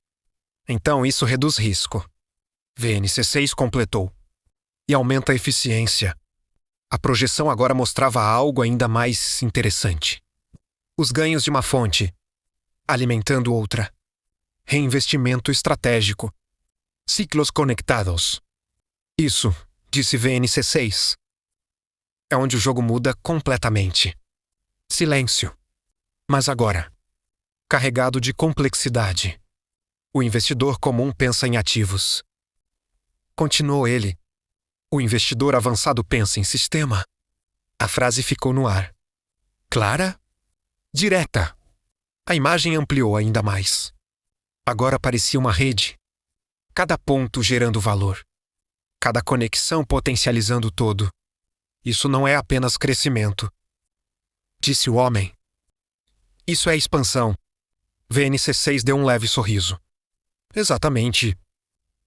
Então isso reduz risco. VNC6 completou. E aumenta a eficiência. A projeção agora mostrava algo ainda mais interessante. Os ganhos de uma fonte, alimentando outra. Reinvestimento estratégico. Ciclos conectados. Isso, disse VNC6. É onde o jogo muda completamente. Silêncio. Mas agora, carregado de complexidade. O investidor comum pensa em ativos. Continuou ele. O investidor avançado pensa em sistema. A frase ficou no ar. Clara? Direta. A imagem ampliou ainda mais. Agora parecia uma rede. Cada ponto gerando valor. Cada conexão potencializando o todo. Isso não é apenas crescimento. Disse o homem. Isso é expansão. VNC6 deu um leve sorriso. Exatamente.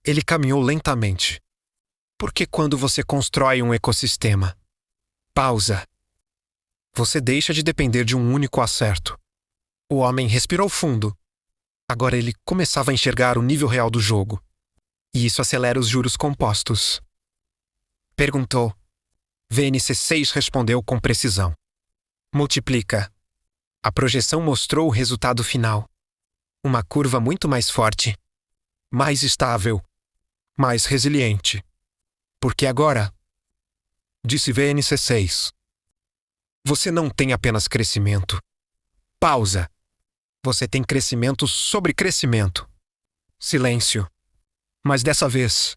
Ele caminhou lentamente. Porque quando você constrói um ecossistema, pausa. Você deixa de depender de um único acerto. O homem respirou fundo. Agora ele começava a enxergar o nível real do jogo. E isso acelera os juros compostos. Perguntou. VNC6 respondeu com precisão. Multiplica. A projeção mostrou o resultado final. Uma curva muito mais forte. Mais estável. Mais resiliente. Porque agora, disse VNC6, você não tem apenas crescimento. Pausa. Você tem crescimento sobre crescimento. Silêncio. Mas dessa vez,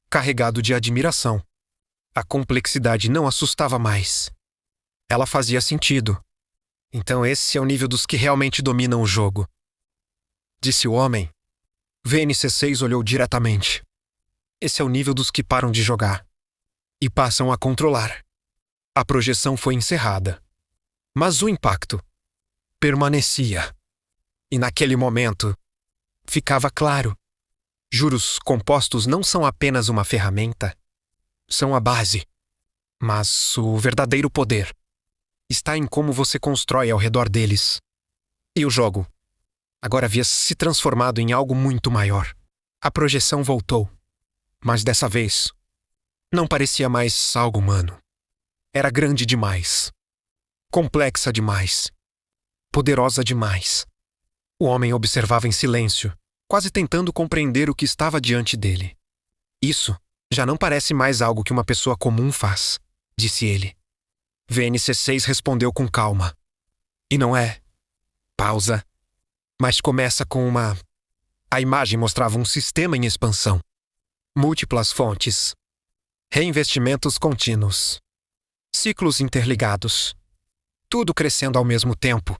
carregado de admiração. A complexidade não assustava mais. Ela fazia sentido. Então esse é o nível dos que realmente dominam o jogo. Disse o homem. VNC6 olhou diretamente. Esse é o nível dos que param de jogar. E passam a controlar. A projeção foi encerrada. Mas o impacto permanecia. E naquele momento, ficava claro. Juros compostos não são apenas uma ferramenta. São a base. Mas o verdadeiro poder está em como você constrói ao redor deles. E o jogo agora havia se transformado em algo muito maior. A projeção voltou. Mas dessa vez, não parecia mais algo humano. Era grande demais. Complexa demais. Poderosa demais. O homem observava em silêncio, quase tentando compreender o que estava diante dele. Isso já não parece mais algo que uma pessoa comum faz, disse ele. VNC6 respondeu com calma. E não é. Pausa. Mas começa com uma... A imagem mostrava um sistema em expansão. Múltiplas fontes. Reinvestimentos contínuos. Ciclos interligados. Tudo crescendo ao mesmo tempo.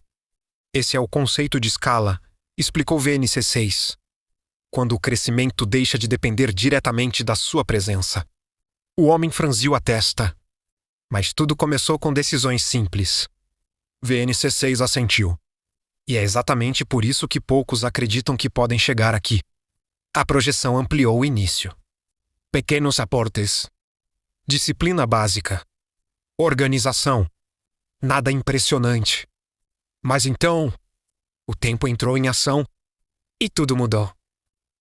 Esse é o conceito de escala, explicou VNC6. Quando o crescimento deixa de depender diretamente da sua presença. O homem franziu a testa. Mas tudo começou com decisões simples. VNC6 assentiu. E é exatamente por isso que poucos acreditam que podem chegar aqui. A projeção ampliou o início. Pequenos aportes. Disciplina básica. Organização. Nada impressionante. Mas então, o tempo entrou em ação e tudo mudou.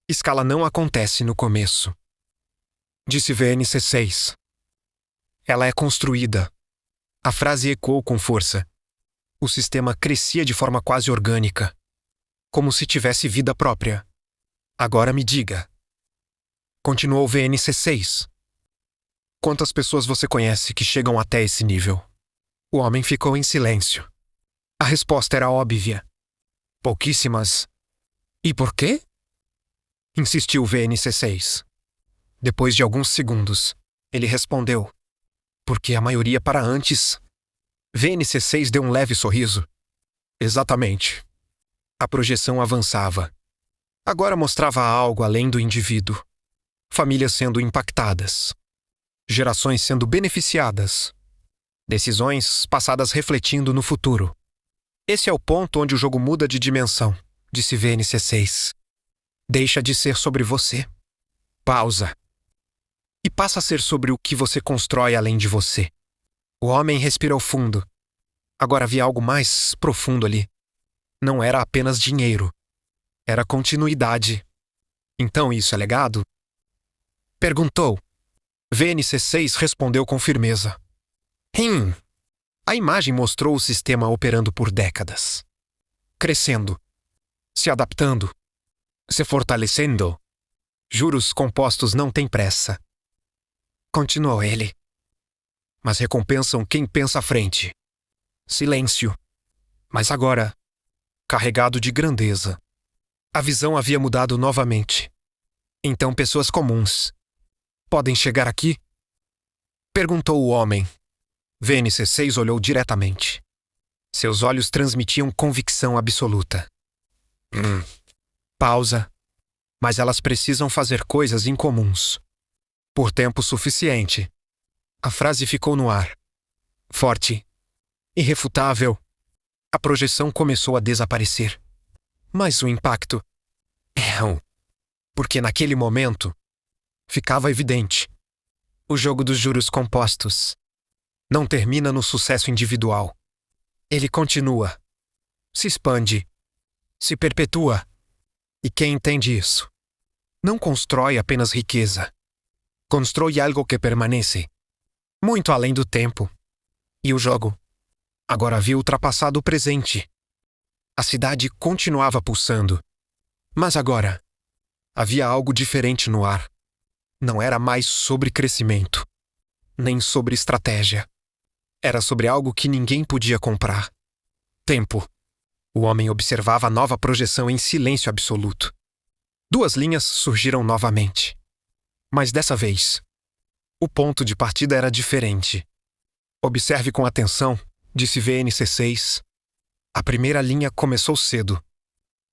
Escala não acontece no começo. Disse VNC6. Ela é construída. A frase ecoou com força. O sistema crescia de forma quase orgânica. Como se tivesse vida própria. Agora me diga. Continuou VNC6. Quantas pessoas você conhece que chegam até esse nível? O homem ficou em silêncio. A resposta era óbvia. Pouquíssimas. E por quê? Insistiu VNC6. Depois de alguns segundos, ele respondeu. Porque a maioria para antes. VNC6 deu um leve sorriso. Exatamente. A projeção avançava. Agora mostrava algo além do indivíduo. Famílias sendo impactadas. Gerações sendo beneficiadas. Decisões passadas refletindo no futuro. Esse é o ponto onde o jogo muda de dimensão, disse VNC6. Deixa de ser sobre você. Pausa. E passa a ser sobre o que você constrói além de você. O homem respirou fundo. Agora havia algo mais profundo ali. Não era apenas dinheiro. Era continuidade. Então isso é legado? Perguntou. VNC6 respondeu com firmeza. A imagem mostrou o sistema operando por décadas. Crescendo. Se adaptando. Se fortalecendo. Juros compostos não têm pressa. Continuou ele. Mas recompensam quem pensa à frente. Silêncio. Mas agora, carregado de grandeza. A visão havia mudado novamente. Então pessoas comuns podem chegar aqui? Perguntou o homem. VNC6 olhou diretamente. Seus olhos transmitiam convicção absoluta. Pausa. Mas elas precisam fazer coisas incomuns. Por tempo suficiente. A frase ficou no ar. Forte. Irrefutável. A projeção começou a desaparecer. Mas o impacto... Porque naquele momento, ficava evidente. O jogo dos juros compostos não termina no sucesso individual. Ele continua. Se expande. Se perpetua. E quem entende isso? Não constrói apenas riqueza. Constrói algo que permanece. Muito além do tempo. E o jogo agora havia ultrapassado o presente. A cidade continuava pulsando. Mas agora, havia algo diferente no ar. Não era mais sobre crescimento, nem sobre estratégia. Era sobre algo que ninguém podia comprar. Tempo. O homem observava a nova projeção em silêncio absoluto. Duas linhas surgiram novamente. Mas dessa vez, o ponto de partida era diferente. Observe com atenção, disse VNC6. A primeira linha começou cedo.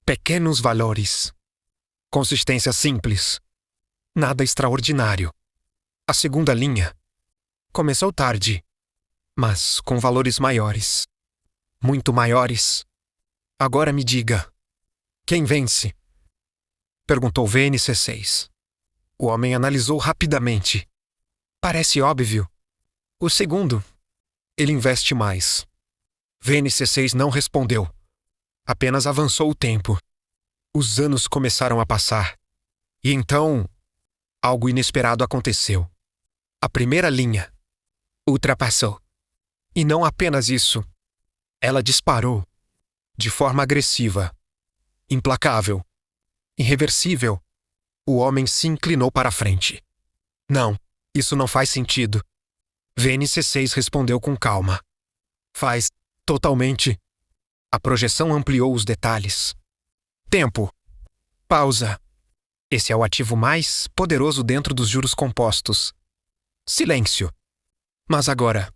Pequenos valores. Consistência simples. Nada extraordinário. A segunda linha começou tarde, mas com valores maiores. Muito maiores. Agora me diga, quem vence? Perguntou VNC6. O homem analisou rapidamente. Parece óbvio. O segundo. Ele investe mais. VNC6 não respondeu. Apenas avançou o tempo. Os anos começaram a passar. E então, algo inesperado aconteceu. A primeira linha ultrapassou. E não apenas isso. Ela disparou. De forma agressiva. Implacável. Irreversível. O homem se inclinou para a frente. Não, isso não faz sentido. VNC6 respondeu com calma. Faz, totalmente. A projeção ampliou os detalhes. Tempo. Pausa. Esse é o ativo mais poderoso dentro dos juros compostos. Silêncio. Mas agora,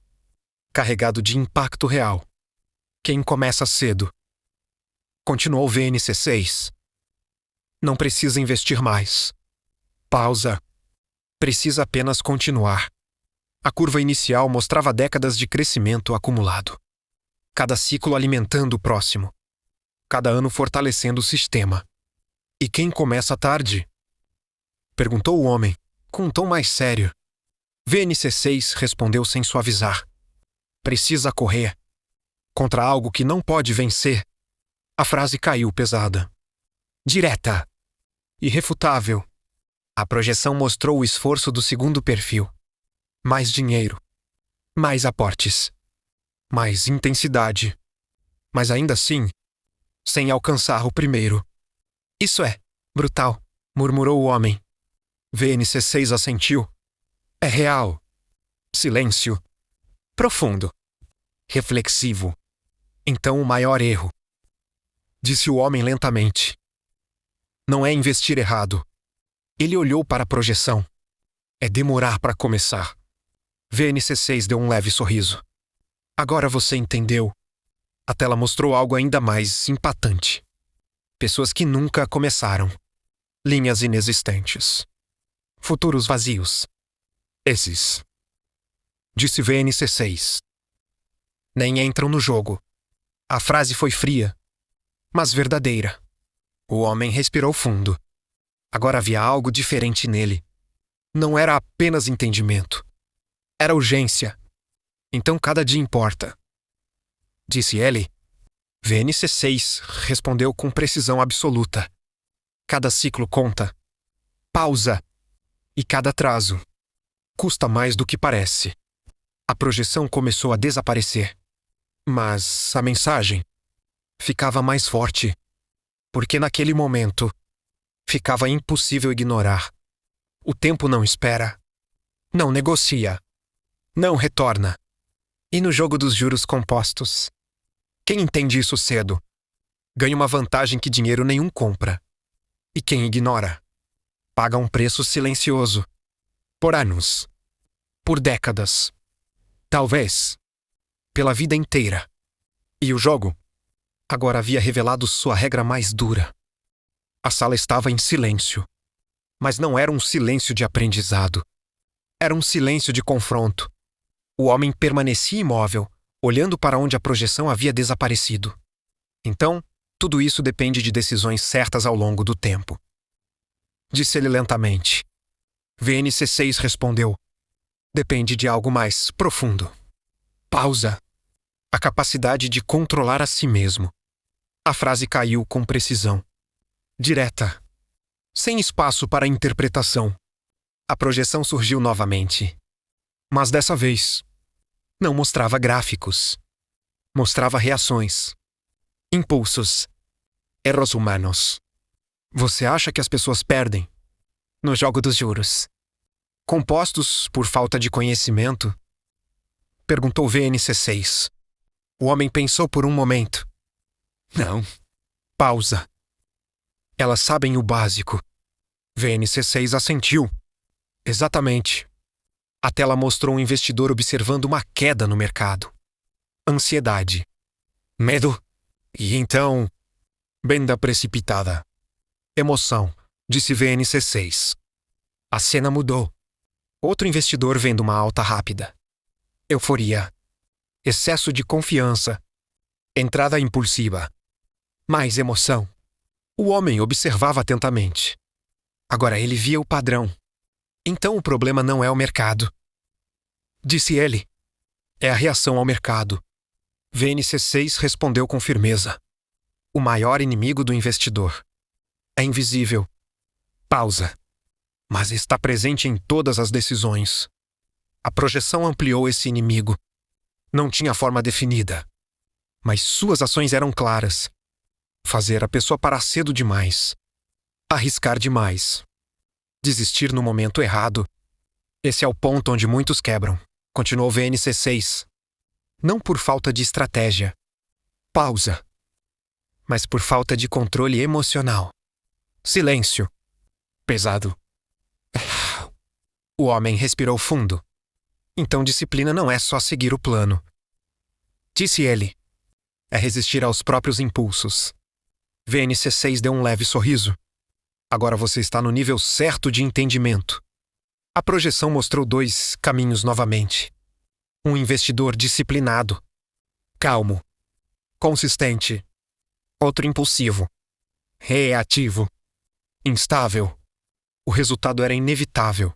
carregado de impacto real. Quem começa cedo? Continuou VNC6. Não precisa investir mais. Pausa. Precisa apenas continuar. A curva inicial mostrava décadas de crescimento acumulado. Cada ciclo alimentando o próximo. Cada ano fortalecendo o sistema. E quem começa tarde? Perguntou o homem, com um tom mais sério. VNC6 respondeu sem suavizar. Precisa correr. Contra algo que não pode vencer. A frase caiu pesada. Direta. Irrefutável. A projeção mostrou o esforço do segundo perfil. Mais dinheiro. Mais aportes. Mais intensidade. Mas ainda assim, sem alcançar o primeiro. Isso é brutal, murmurou o homem. VNC6 assentiu. É real. Silêncio. Profundo. reflexivo. Então o maior erro, disse o homem lentamente, não é investir errado. Ele olhou para a projeção. É demorar para começar. VNC6 deu um leve sorriso. Agora você entendeu. A tela mostrou algo ainda mais impactante. Pessoas que nunca começaram. Linhas inexistentes. Futuros vazios. Esses, disse VNC6, nem entram no jogo. A frase foi fria, mas verdadeira. O homem respirou fundo. Agora havia algo diferente nele. Não era apenas entendimento. Era urgência. Então cada dia importa. Disse ele. VNC6 respondeu com precisão absoluta. Cada ciclo conta. Pausa. E cada atraso custa mais do que parece. A projeção começou a desaparecer. Mas a mensagem ficava mais forte. Porque naquele momento ficava impossível ignorar. O tempo não espera. Não negocia. Não retorna. E no jogo dos juros compostos? Quem entende isso cedo ganha uma vantagem que dinheiro nenhum compra. E quem ignora paga um preço silencioso. Por anos. Por décadas. Talvez pela vida inteira. E o jogo agora havia revelado sua regra mais dura. A sala estava em silêncio. Mas não era um silêncio de aprendizado. Era um silêncio de confronto. O homem permanecia imóvel, olhando para onde a projeção havia desaparecido. Então, tudo isso depende de decisões certas ao longo do tempo. Disse ele lentamente. VNC6 respondeu. Depende de algo mais profundo. Pausa. A capacidade de controlar a si mesmo. A frase caiu com precisão. Direta. Sem espaço para interpretação. A projeção surgiu novamente. Mas dessa vez, não mostrava gráficos. Mostrava reações. Impulsos. Erros humanos. Você acha que as pessoas perdem? No jogo dos juros. Compostos por falta de conhecimento? Perguntou VNC6. O homem pensou por um momento. Não. Pausa. Elas sabem o básico. VNC6 assentiu. Exatamente. A tela mostrou um investidor observando uma queda no mercado. Ansiedade. Medo. E então, venda precipitada. Emoção, disse VNC6. A cena mudou. Outro investidor vendo uma alta rápida. Euforia. Excesso de confiança. Entrada impulsiva. Mais emoção. O homem observava atentamente. Agora ele via o padrão. Então o problema não é o mercado. Disse ele. É a reação ao mercado. VNC6 respondeu com firmeza. O maior inimigo do investidor. É invisível. Pausa. Mas está presente em todas as decisões. A projeção ampliou esse inimigo. Não tinha forma definida. Mas suas ações eram claras. Fazer a pessoa parar cedo demais. Arriscar demais. Desistir no momento errado. Esse é o ponto onde muitos quebram. Continuou VNC6. Não por falta de estratégia. Pausa. Mas por falta de controle emocional. Silêncio. Pesado. O homem respirou fundo. Então disciplina não é só seguir o plano. Disse ele. É resistir aos próprios impulsos. VNC6 deu um leve sorriso. Agora você está no nível certo de entendimento. A projeção mostrou dois caminhos novamente. Um investidor disciplinado. Calmo. Consistente. Outro impulsivo. Reativo. Instável. O resultado era inevitável.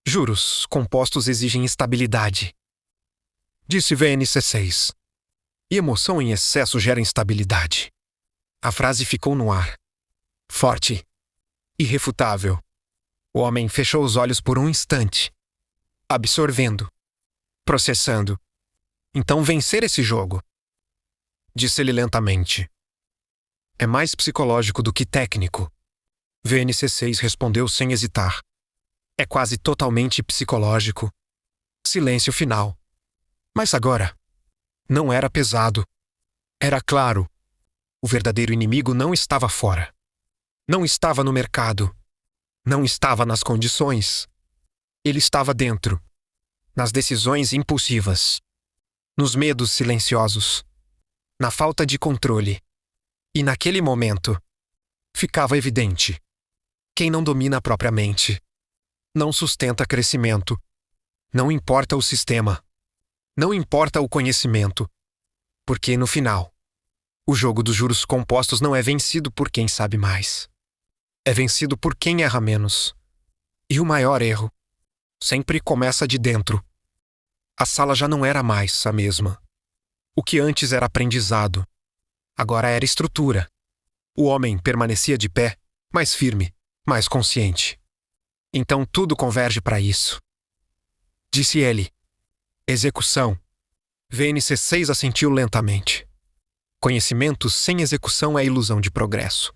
Juros compostos exigem estabilidade. Disse VNC6. E emoção em excesso gera instabilidade. A frase ficou no ar. Forte. Irrefutável. O homem fechou os olhos por um instante. Absorvendo. Processando. Então vencer esse jogo. Disse ele lentamente. É mais psicológico do que técnico. VNC6 respondeu sem hesitar. É quase totalmente psicológico. Silêncio final. Mas agora, Não era pesado. Era claro. O verdadeiro inimigo não estava fora. Não estava no mercado. Não estava nas condições. Ele estava dentro. Nas decisões impulsivas. Nos medos silenciosos. Na falta de controle. E naquele momento, ficava evidente. Quem não domina a própria mente não sustenta crescimento. Não importa o sistema. Não importa o conhecimento. Porque, no final, o jogo dos juros compostos não é vencido por quem sabe mais. É vencido por quem erra menos. E o maior erro sempre começa de dentro. A sala já não era mais a mesma. O que antes era aprendizado, agora era estrutura. O homem permanecia de pé, mais firme, mais consciente. Então tudo converge para isso. Disse ele. Execução. VNC6 assentiu lentamente. Conhecimento sem execução é ilusão de progresso.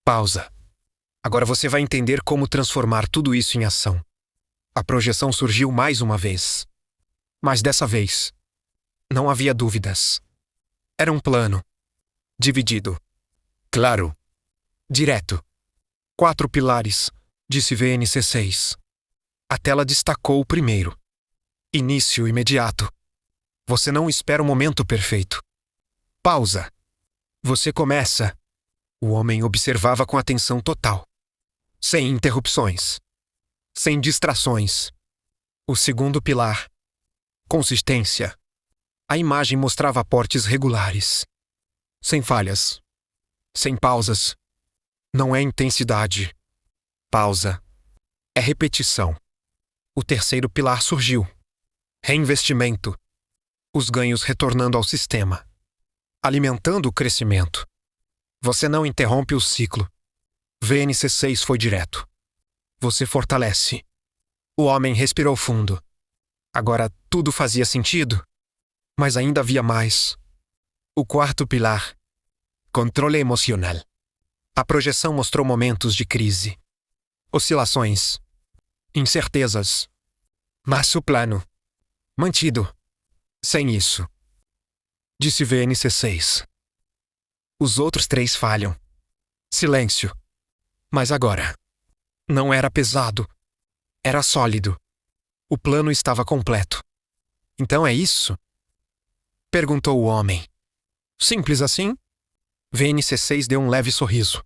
Pausa. Agora você vai entender como transformar tudo isso em ação. A projeção surgiu mais uma vez. Mas dessa vez, não havia dúvidas. Era um plano. Dividido. Claro. Direto. 4 pilares, disse VNC6. A tela destacou o primeiro. Início imediato. Você não espera o momento perfeito. Pausa. Você começa. O homem observava com atenção total. Sem interrupções. Sem distrações. O segundo pilar. Consistência. A imagem mostrava aportes regulares. Sem falhas. Sem pausas. Não é intensidade. Pausa. É repetição. O terceiro pilar surgiu. Reinvestimento. Os ganhos retornando ao sistema. Alimentando o crescimento. Você não interrompe o ciclo. VNC6 foi direto. Você fortalece. O homem respirou fundo. Agora tudo fazia sentido. Mas ainda havia mais. O quarto pilar. Controle emocional. A projeção mostrou momentos de crise. Oscilações. Incertezas. Mas o plano. Mantido. Sem isso. Disse VNC6. Os outros 3 falham. Silêncio. Mas agora. Não era pesado. Era sólido. O plano estava completo. Então é isso? Perguntou o homem. Simples assim? VNC6 deu um leve sorriso.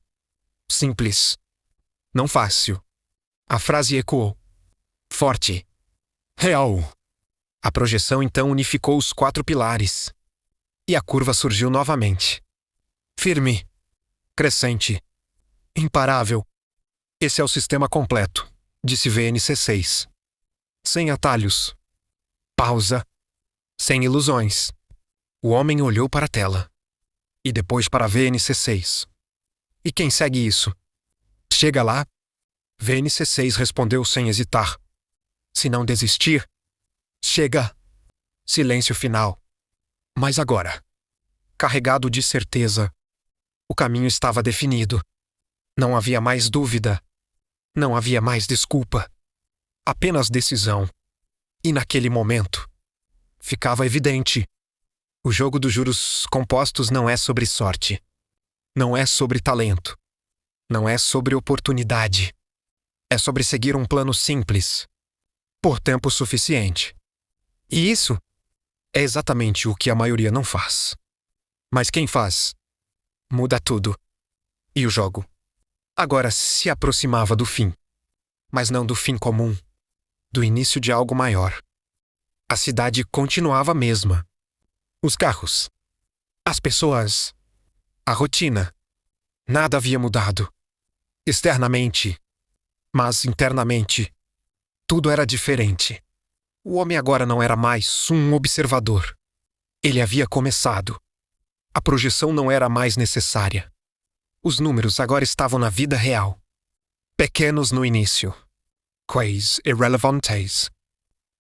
Simples. Não fácil. A frase ecoou. Forte. Real. A projeção então unificou os 4 pilares. E a curva surgiu novamente. Firme. Crescente. Imparável. Esse é o sistema completo, disse VNC6. Sem atalhos. Pausa. Sem ilusões. O homem olhou para a tela. E depois para VNC6. E quem segue isso? Chega lá? VNC6 respondeu sem hesitar. Se não desistir, chega. Silêncio final. Mas agora, carregado de certeza, o caminho estava definido. Não havia mais dúvida. Não havia mais desculpa. Apenas decisão. E naquele momento, ficava evidente. O jogo dos juros compostos não é sobre sorte. Não é sobre talento. Não é sobre oportunidade. É sobre seguir um plano simples, por tempo suficiente. E isso é exatamente o que a maioria não faz. Mas quem faz, muda tudo. E o jogo agora se aproximava do fim. Mas não do fim comum. Do início de algo maior. A cidade continuava a mesma. Os carros. As pessoas. A rotina. Nada havia mudado. Externamente. Mas internamente. Tudo era diferente. O homem agora não era mais um observador. Ele havia começado. A projeção não era mais necessária. Os números agora estavam na vida real. Pequenos no início. Quais irrelevantes.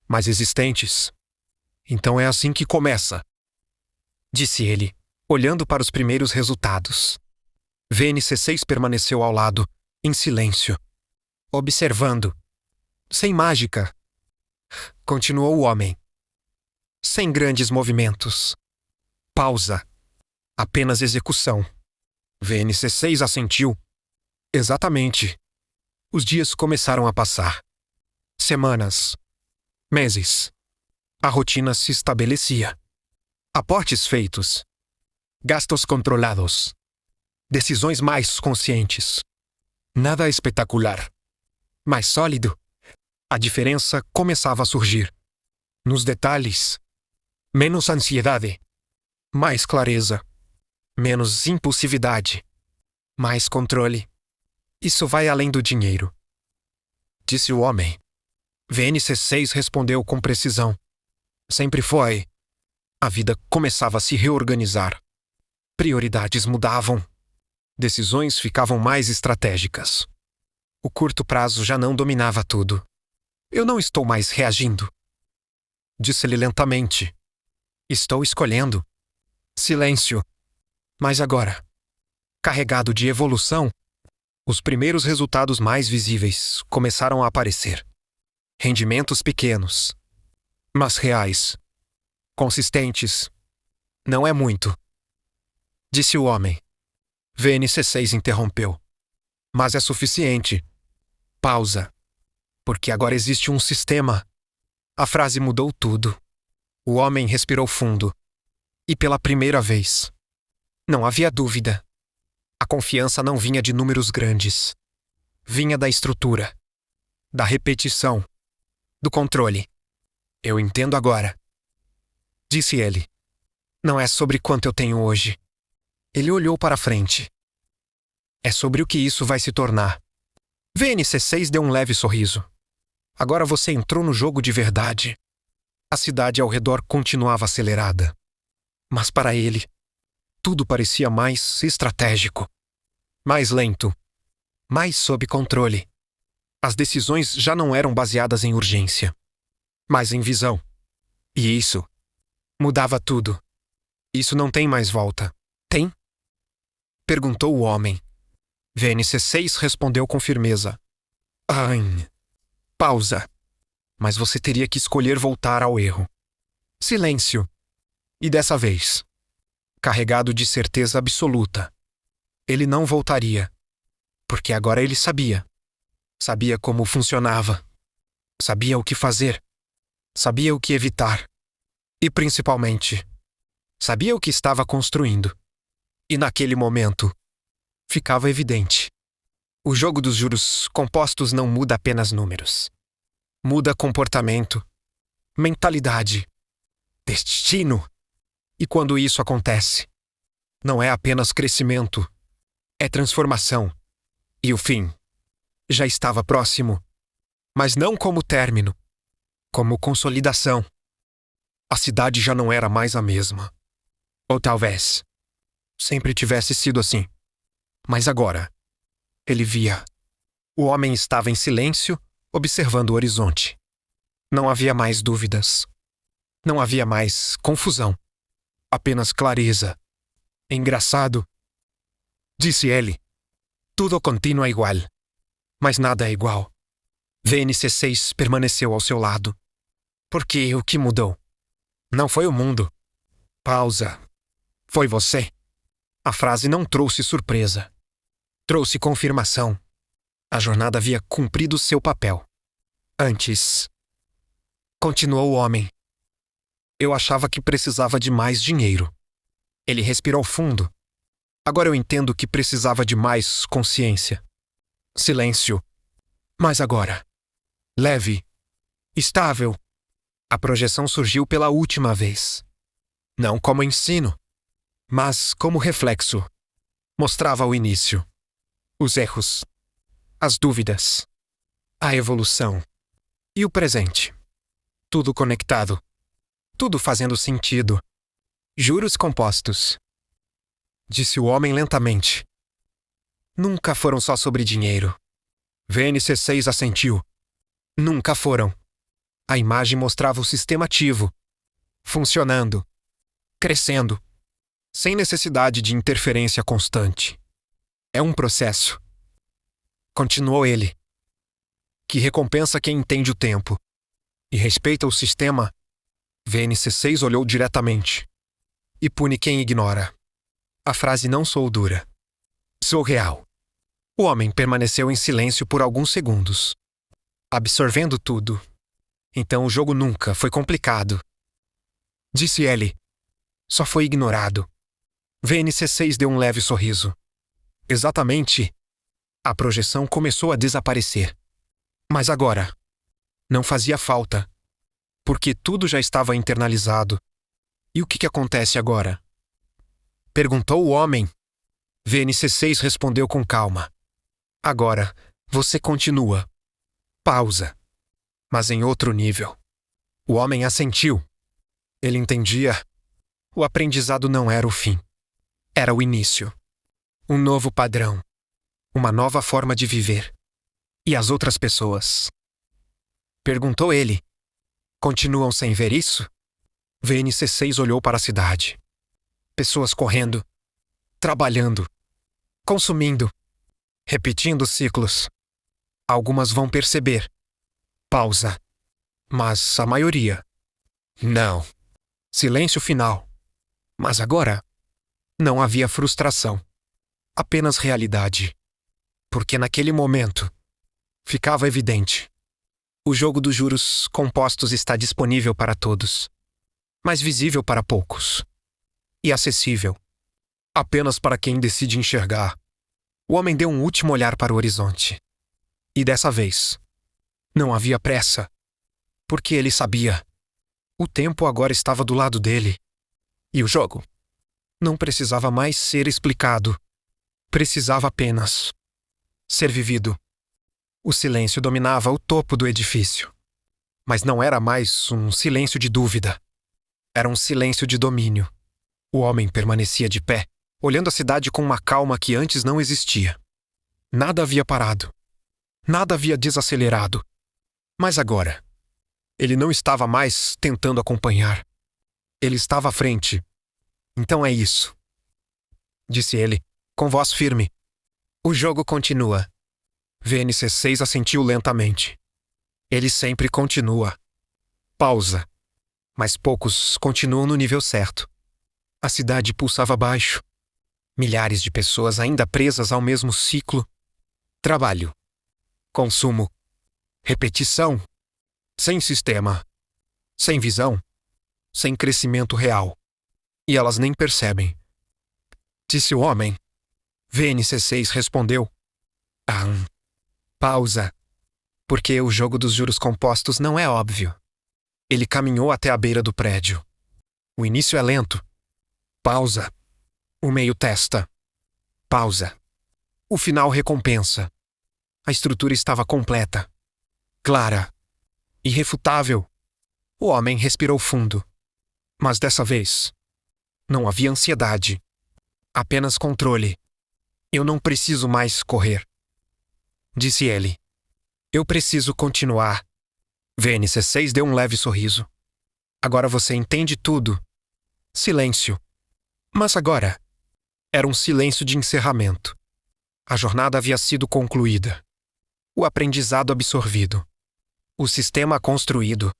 Mas existentes. Então é assim que começa. Disse ele, olhando para os primeiros resultados. VNC6 permaneceu ao lado, em silêncio. Observando. Sem mágica. Continuou o homem. Sem sem grandes movimentos. Pausa. Apenas execução. VNC6 assentiu. Exatamente. Os dias começaram a passar. Semanas. Meses. A rotina se estabelecia. Aportes feitos. Gastos controlados. Decisões mais conscientes. Nada espetacular. Mais sólido. A diferença começava a surgir. Nos detalhes. Menos ansiedade. Mais clareza. Menos impulsividade. Mais controle. Isso vai além do dinheiro, disse o homem. VNC6 respondeu com precisão. Sempre foi. A vida começava a se reorganizar. Prioridades mudavam. Decisões ficavam mais estratégicas. O curto prazo já não dominava tudo. Eu não estou mais reagindo, disse-lhe lentamente. Estou escolhendo. Silêncio. Mas agora, carregado de evolução, os primeiros resultados mais visíveis começaram a aparecer. Rendimentos pequenos, mas reais. Consistentes. Não é muito, disse o homem. VNC6 interrompeu. Mas é suficiente. Pausa. Porque agora existe um sistema. A frase mudou tudo. O homem respirou fundo. E pela primeira vez. Não havia dúvida. A confiança não vinha de números grandes. Vinha da estrutura. Da repetição. Do controle. Eu entendo agora, disse ele. Não é sobre quanto eu tenho hoje. Ele olhou para frente. É sobre o que isso vai se tornar. VNC6 deu um leve sorriso. Agora você entrou no jogo de verdade. A cidade ao redor continuava acelerada. Mas para ele, tudo parecia mais estratégico. Mais lento. Mais sob controle. As decisões já não eram baseadas em urgência, mas em visão. E isso mudava tudo. Isso não tem mais volta. Tem? Perguntou o homem. VNC6 respondeu com firmeza. Pausa. Mas você teria que escolher voltar ao erro. Silêncio. E dessa vez, carregado de certeza absoluta, ele não voltaria. Porque agora ele sabia. Sabia como funcionava. Sabia o que fazer. Sabia o que evitar. E, principalmente, sabia o que estava construindo. E naquele momento, ficava evidente. O jogo dos juros compostos não muda apenas números. Muda comportamento, mentalidade, destino. E quando isso acontece, não é apenas crescimento, é transformação. E o fim já estava próximo, mas não como término, como consolidação. A cidade já não era mais a mesma. Ou talvez sempre tivesse sido assim. Mas agora, ele via. O homem estava em silêncio, observando o horizonte. Não havia mais dúvidas. Não havia mais confusão. Apenas clareza. Engraçado, disse ele. Tudo continua igual. Mas nada é igual. VNC6 permaneceu ao seu lado. Porque o que mudou? Não foi o mundo. Pausa. Foi você. A frase não trouxe surpresa. Trouxe confirmação. A jornada havia cumprido seu papel. Antes. Continuou o homem. Eu achava que precisava de mais dinheiro. Ele respirou fundo. Agora eu entendo que precisava de mais consciência. Silêncio. Mas agora. Leve. Estável. A projeção surgiu pela última vez. Não como ensino, mas como reflexo. Mostrava o início. Os erros. As dúvidas. A evolução. E o presente. Tudo conectado. Tudo fazendo sentido. Juros compostos. Disse o homem lentamente. Nunca foram só sobre dinheiro. VNC6 assentiu. Nunca foram. A imagem mostrava o sistema ativo. Funcionando. Crescendo. Sem necessidade de interferência constante. É um processo. Continuou ele. Que recompensa quem entende o tempo. E respeita o sistema. VNC6 olhou diretamente. E pune quem ignora. A frase não soou dura. Sou real. O homem permaneceu em silêncio por alguns segundos, absorvendo tudo. Então o jogo nunca foi complicado. Disse ele. Só foi ignorado. VNC6 deu um leve sorriso. Exatamente. A projeção começou a desaparecer. Mas agora, não fazia falta, porque tudo já estava internalizado. E o que acontece agora? Perguntou o homem. VNC6 respondeu com calma. Agora, você continua. Pausa. Mas em outro nível. O homem assentiu. Ele entendia. O aprendizado não era o fim. Era o início. Um novo padrão. Uma nova forma de viver. E as outras pessoas? Perguntou ele. Continuam sem ver isso? VNC6 olhou para a cidade. Pessoas correndo. Trabalhando. Consumindo. Repetindo ciclos. Algumas vão perceber. Pausa. Mas a maioria. Não. Silêncio final. Mas agora, não havia frustração. Apenas realidade. Porque naquele momento, ficava evidente. O jogo dos juros compostos está disponível para todos. Mas visível para poucos. E acessível. Apenas para quem decide enxergar. O homem deu um último olhar para o horizonte. E dessa vez, não havia pressa. Porque ele sabia. O tempo agora estava do lado dele. E o jogo não precisava mais ser explicado. Precisava apenas ser vivido. O silêncio dominava o topo do edifício. Mas não era mais um silêncio de dúvida. Era um silêncio de domínio. O homem permanecia de pé, olhando a cidade com uma calma que antes não existia. Nada havia parado. Nada havia desacelerado. Mas agora, ele não estava mais tentando acompanhar. Ele estava à frente. Então é isso. Disse ele, com voz firme. O jogo continua. VNC6 assentiu lentamente. Ele sempre continua. Pausa. Mas poucos continuam no nível certo. A cidade pulsava abaixo. Milhares de pessoas ainda presas ao mesmo ciclo. Trabalho. Consumo. Repetição. Sem sistema. Sem visão. Sem crescimento real. E elas nem percebem. Disse o homem. VNC6 respondeu. Pausa. Porque o jogo dos juros compostos não é óbvio. Ele caminhou até a beira do prédio. O início é lento. Pausa. O meio testa. Pausa. O final recompensa. A estrutura estava completa. Clara. Irrefutável. O homem respirou fundo. Mas dessa vez, não havia ansiedade. Apenas controle. Eu não preciso mais correr. Disse ele. Eu preciso continuar. VNC6 deu um leve sorriso. Agora você entende tudo. Silêncio. Mas agora, era um silêncio de encerramento. A jornada havia sido concluída. O aprendizado absorvido. O sistema construído.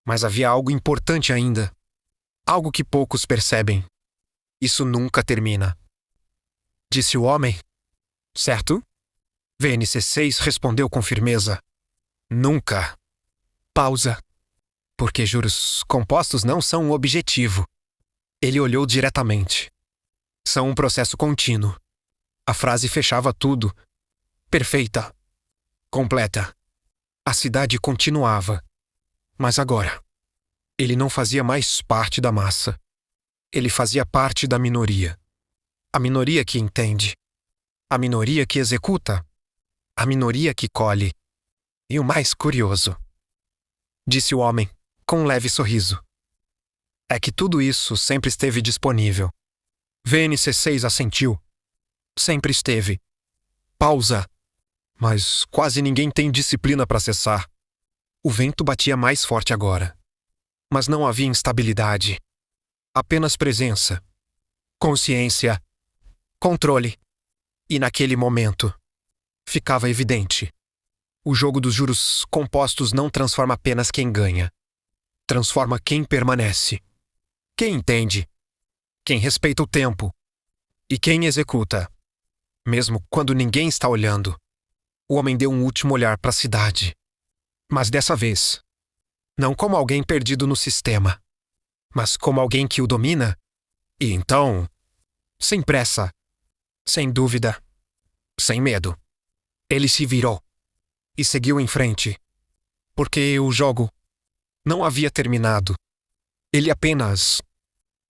Mas havia algo importante ainda. Algo que poucos percebem. Isso nunca termina. Disse o homem. Certo? VNC6 respondeu com firmeza. Nunca. Pausa. Porque juros compostos não são um objetivo. Ele olhou diretamente. São um processo contínuo. A frase fechava tudo. Perfeita. Completa. A cidade continuava. Mas agora, ele não fazia mais parte da massa. Ele fazia parte da minoria. A minoria que entende. A minoria que executa. A minoria que colhe. E o mais curioso, disse o homem, com um leve sorriso, é que tudo isso sempre esteve disponível. VNC6 assentiu. Sempre esteve. Pausa. Mas quase ninguém tem disciplina para cessar. O vento batia mais forte agora. Mas não havia instabilidade. Apenas presença. Consciência. Controle. E naquele momento, ficava evidente. O jogo dos juros compostos não transforma apenas quem ganha. transforma quem permanece, quem entende, quem respeita o tempo e quem executa. Mesmo quando ninguém está olhando, o homem deu um último olhar para a cidade. Mas dessa vez, não como alguém perdido no sistema, mas como alguém que o domina. E então, sem pressa, sem dúvida, sem medo, ele se virou e seguiu em frente, porque o jogo não havia terminado. Ele apenas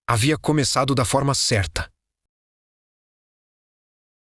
havia começado da forma certa.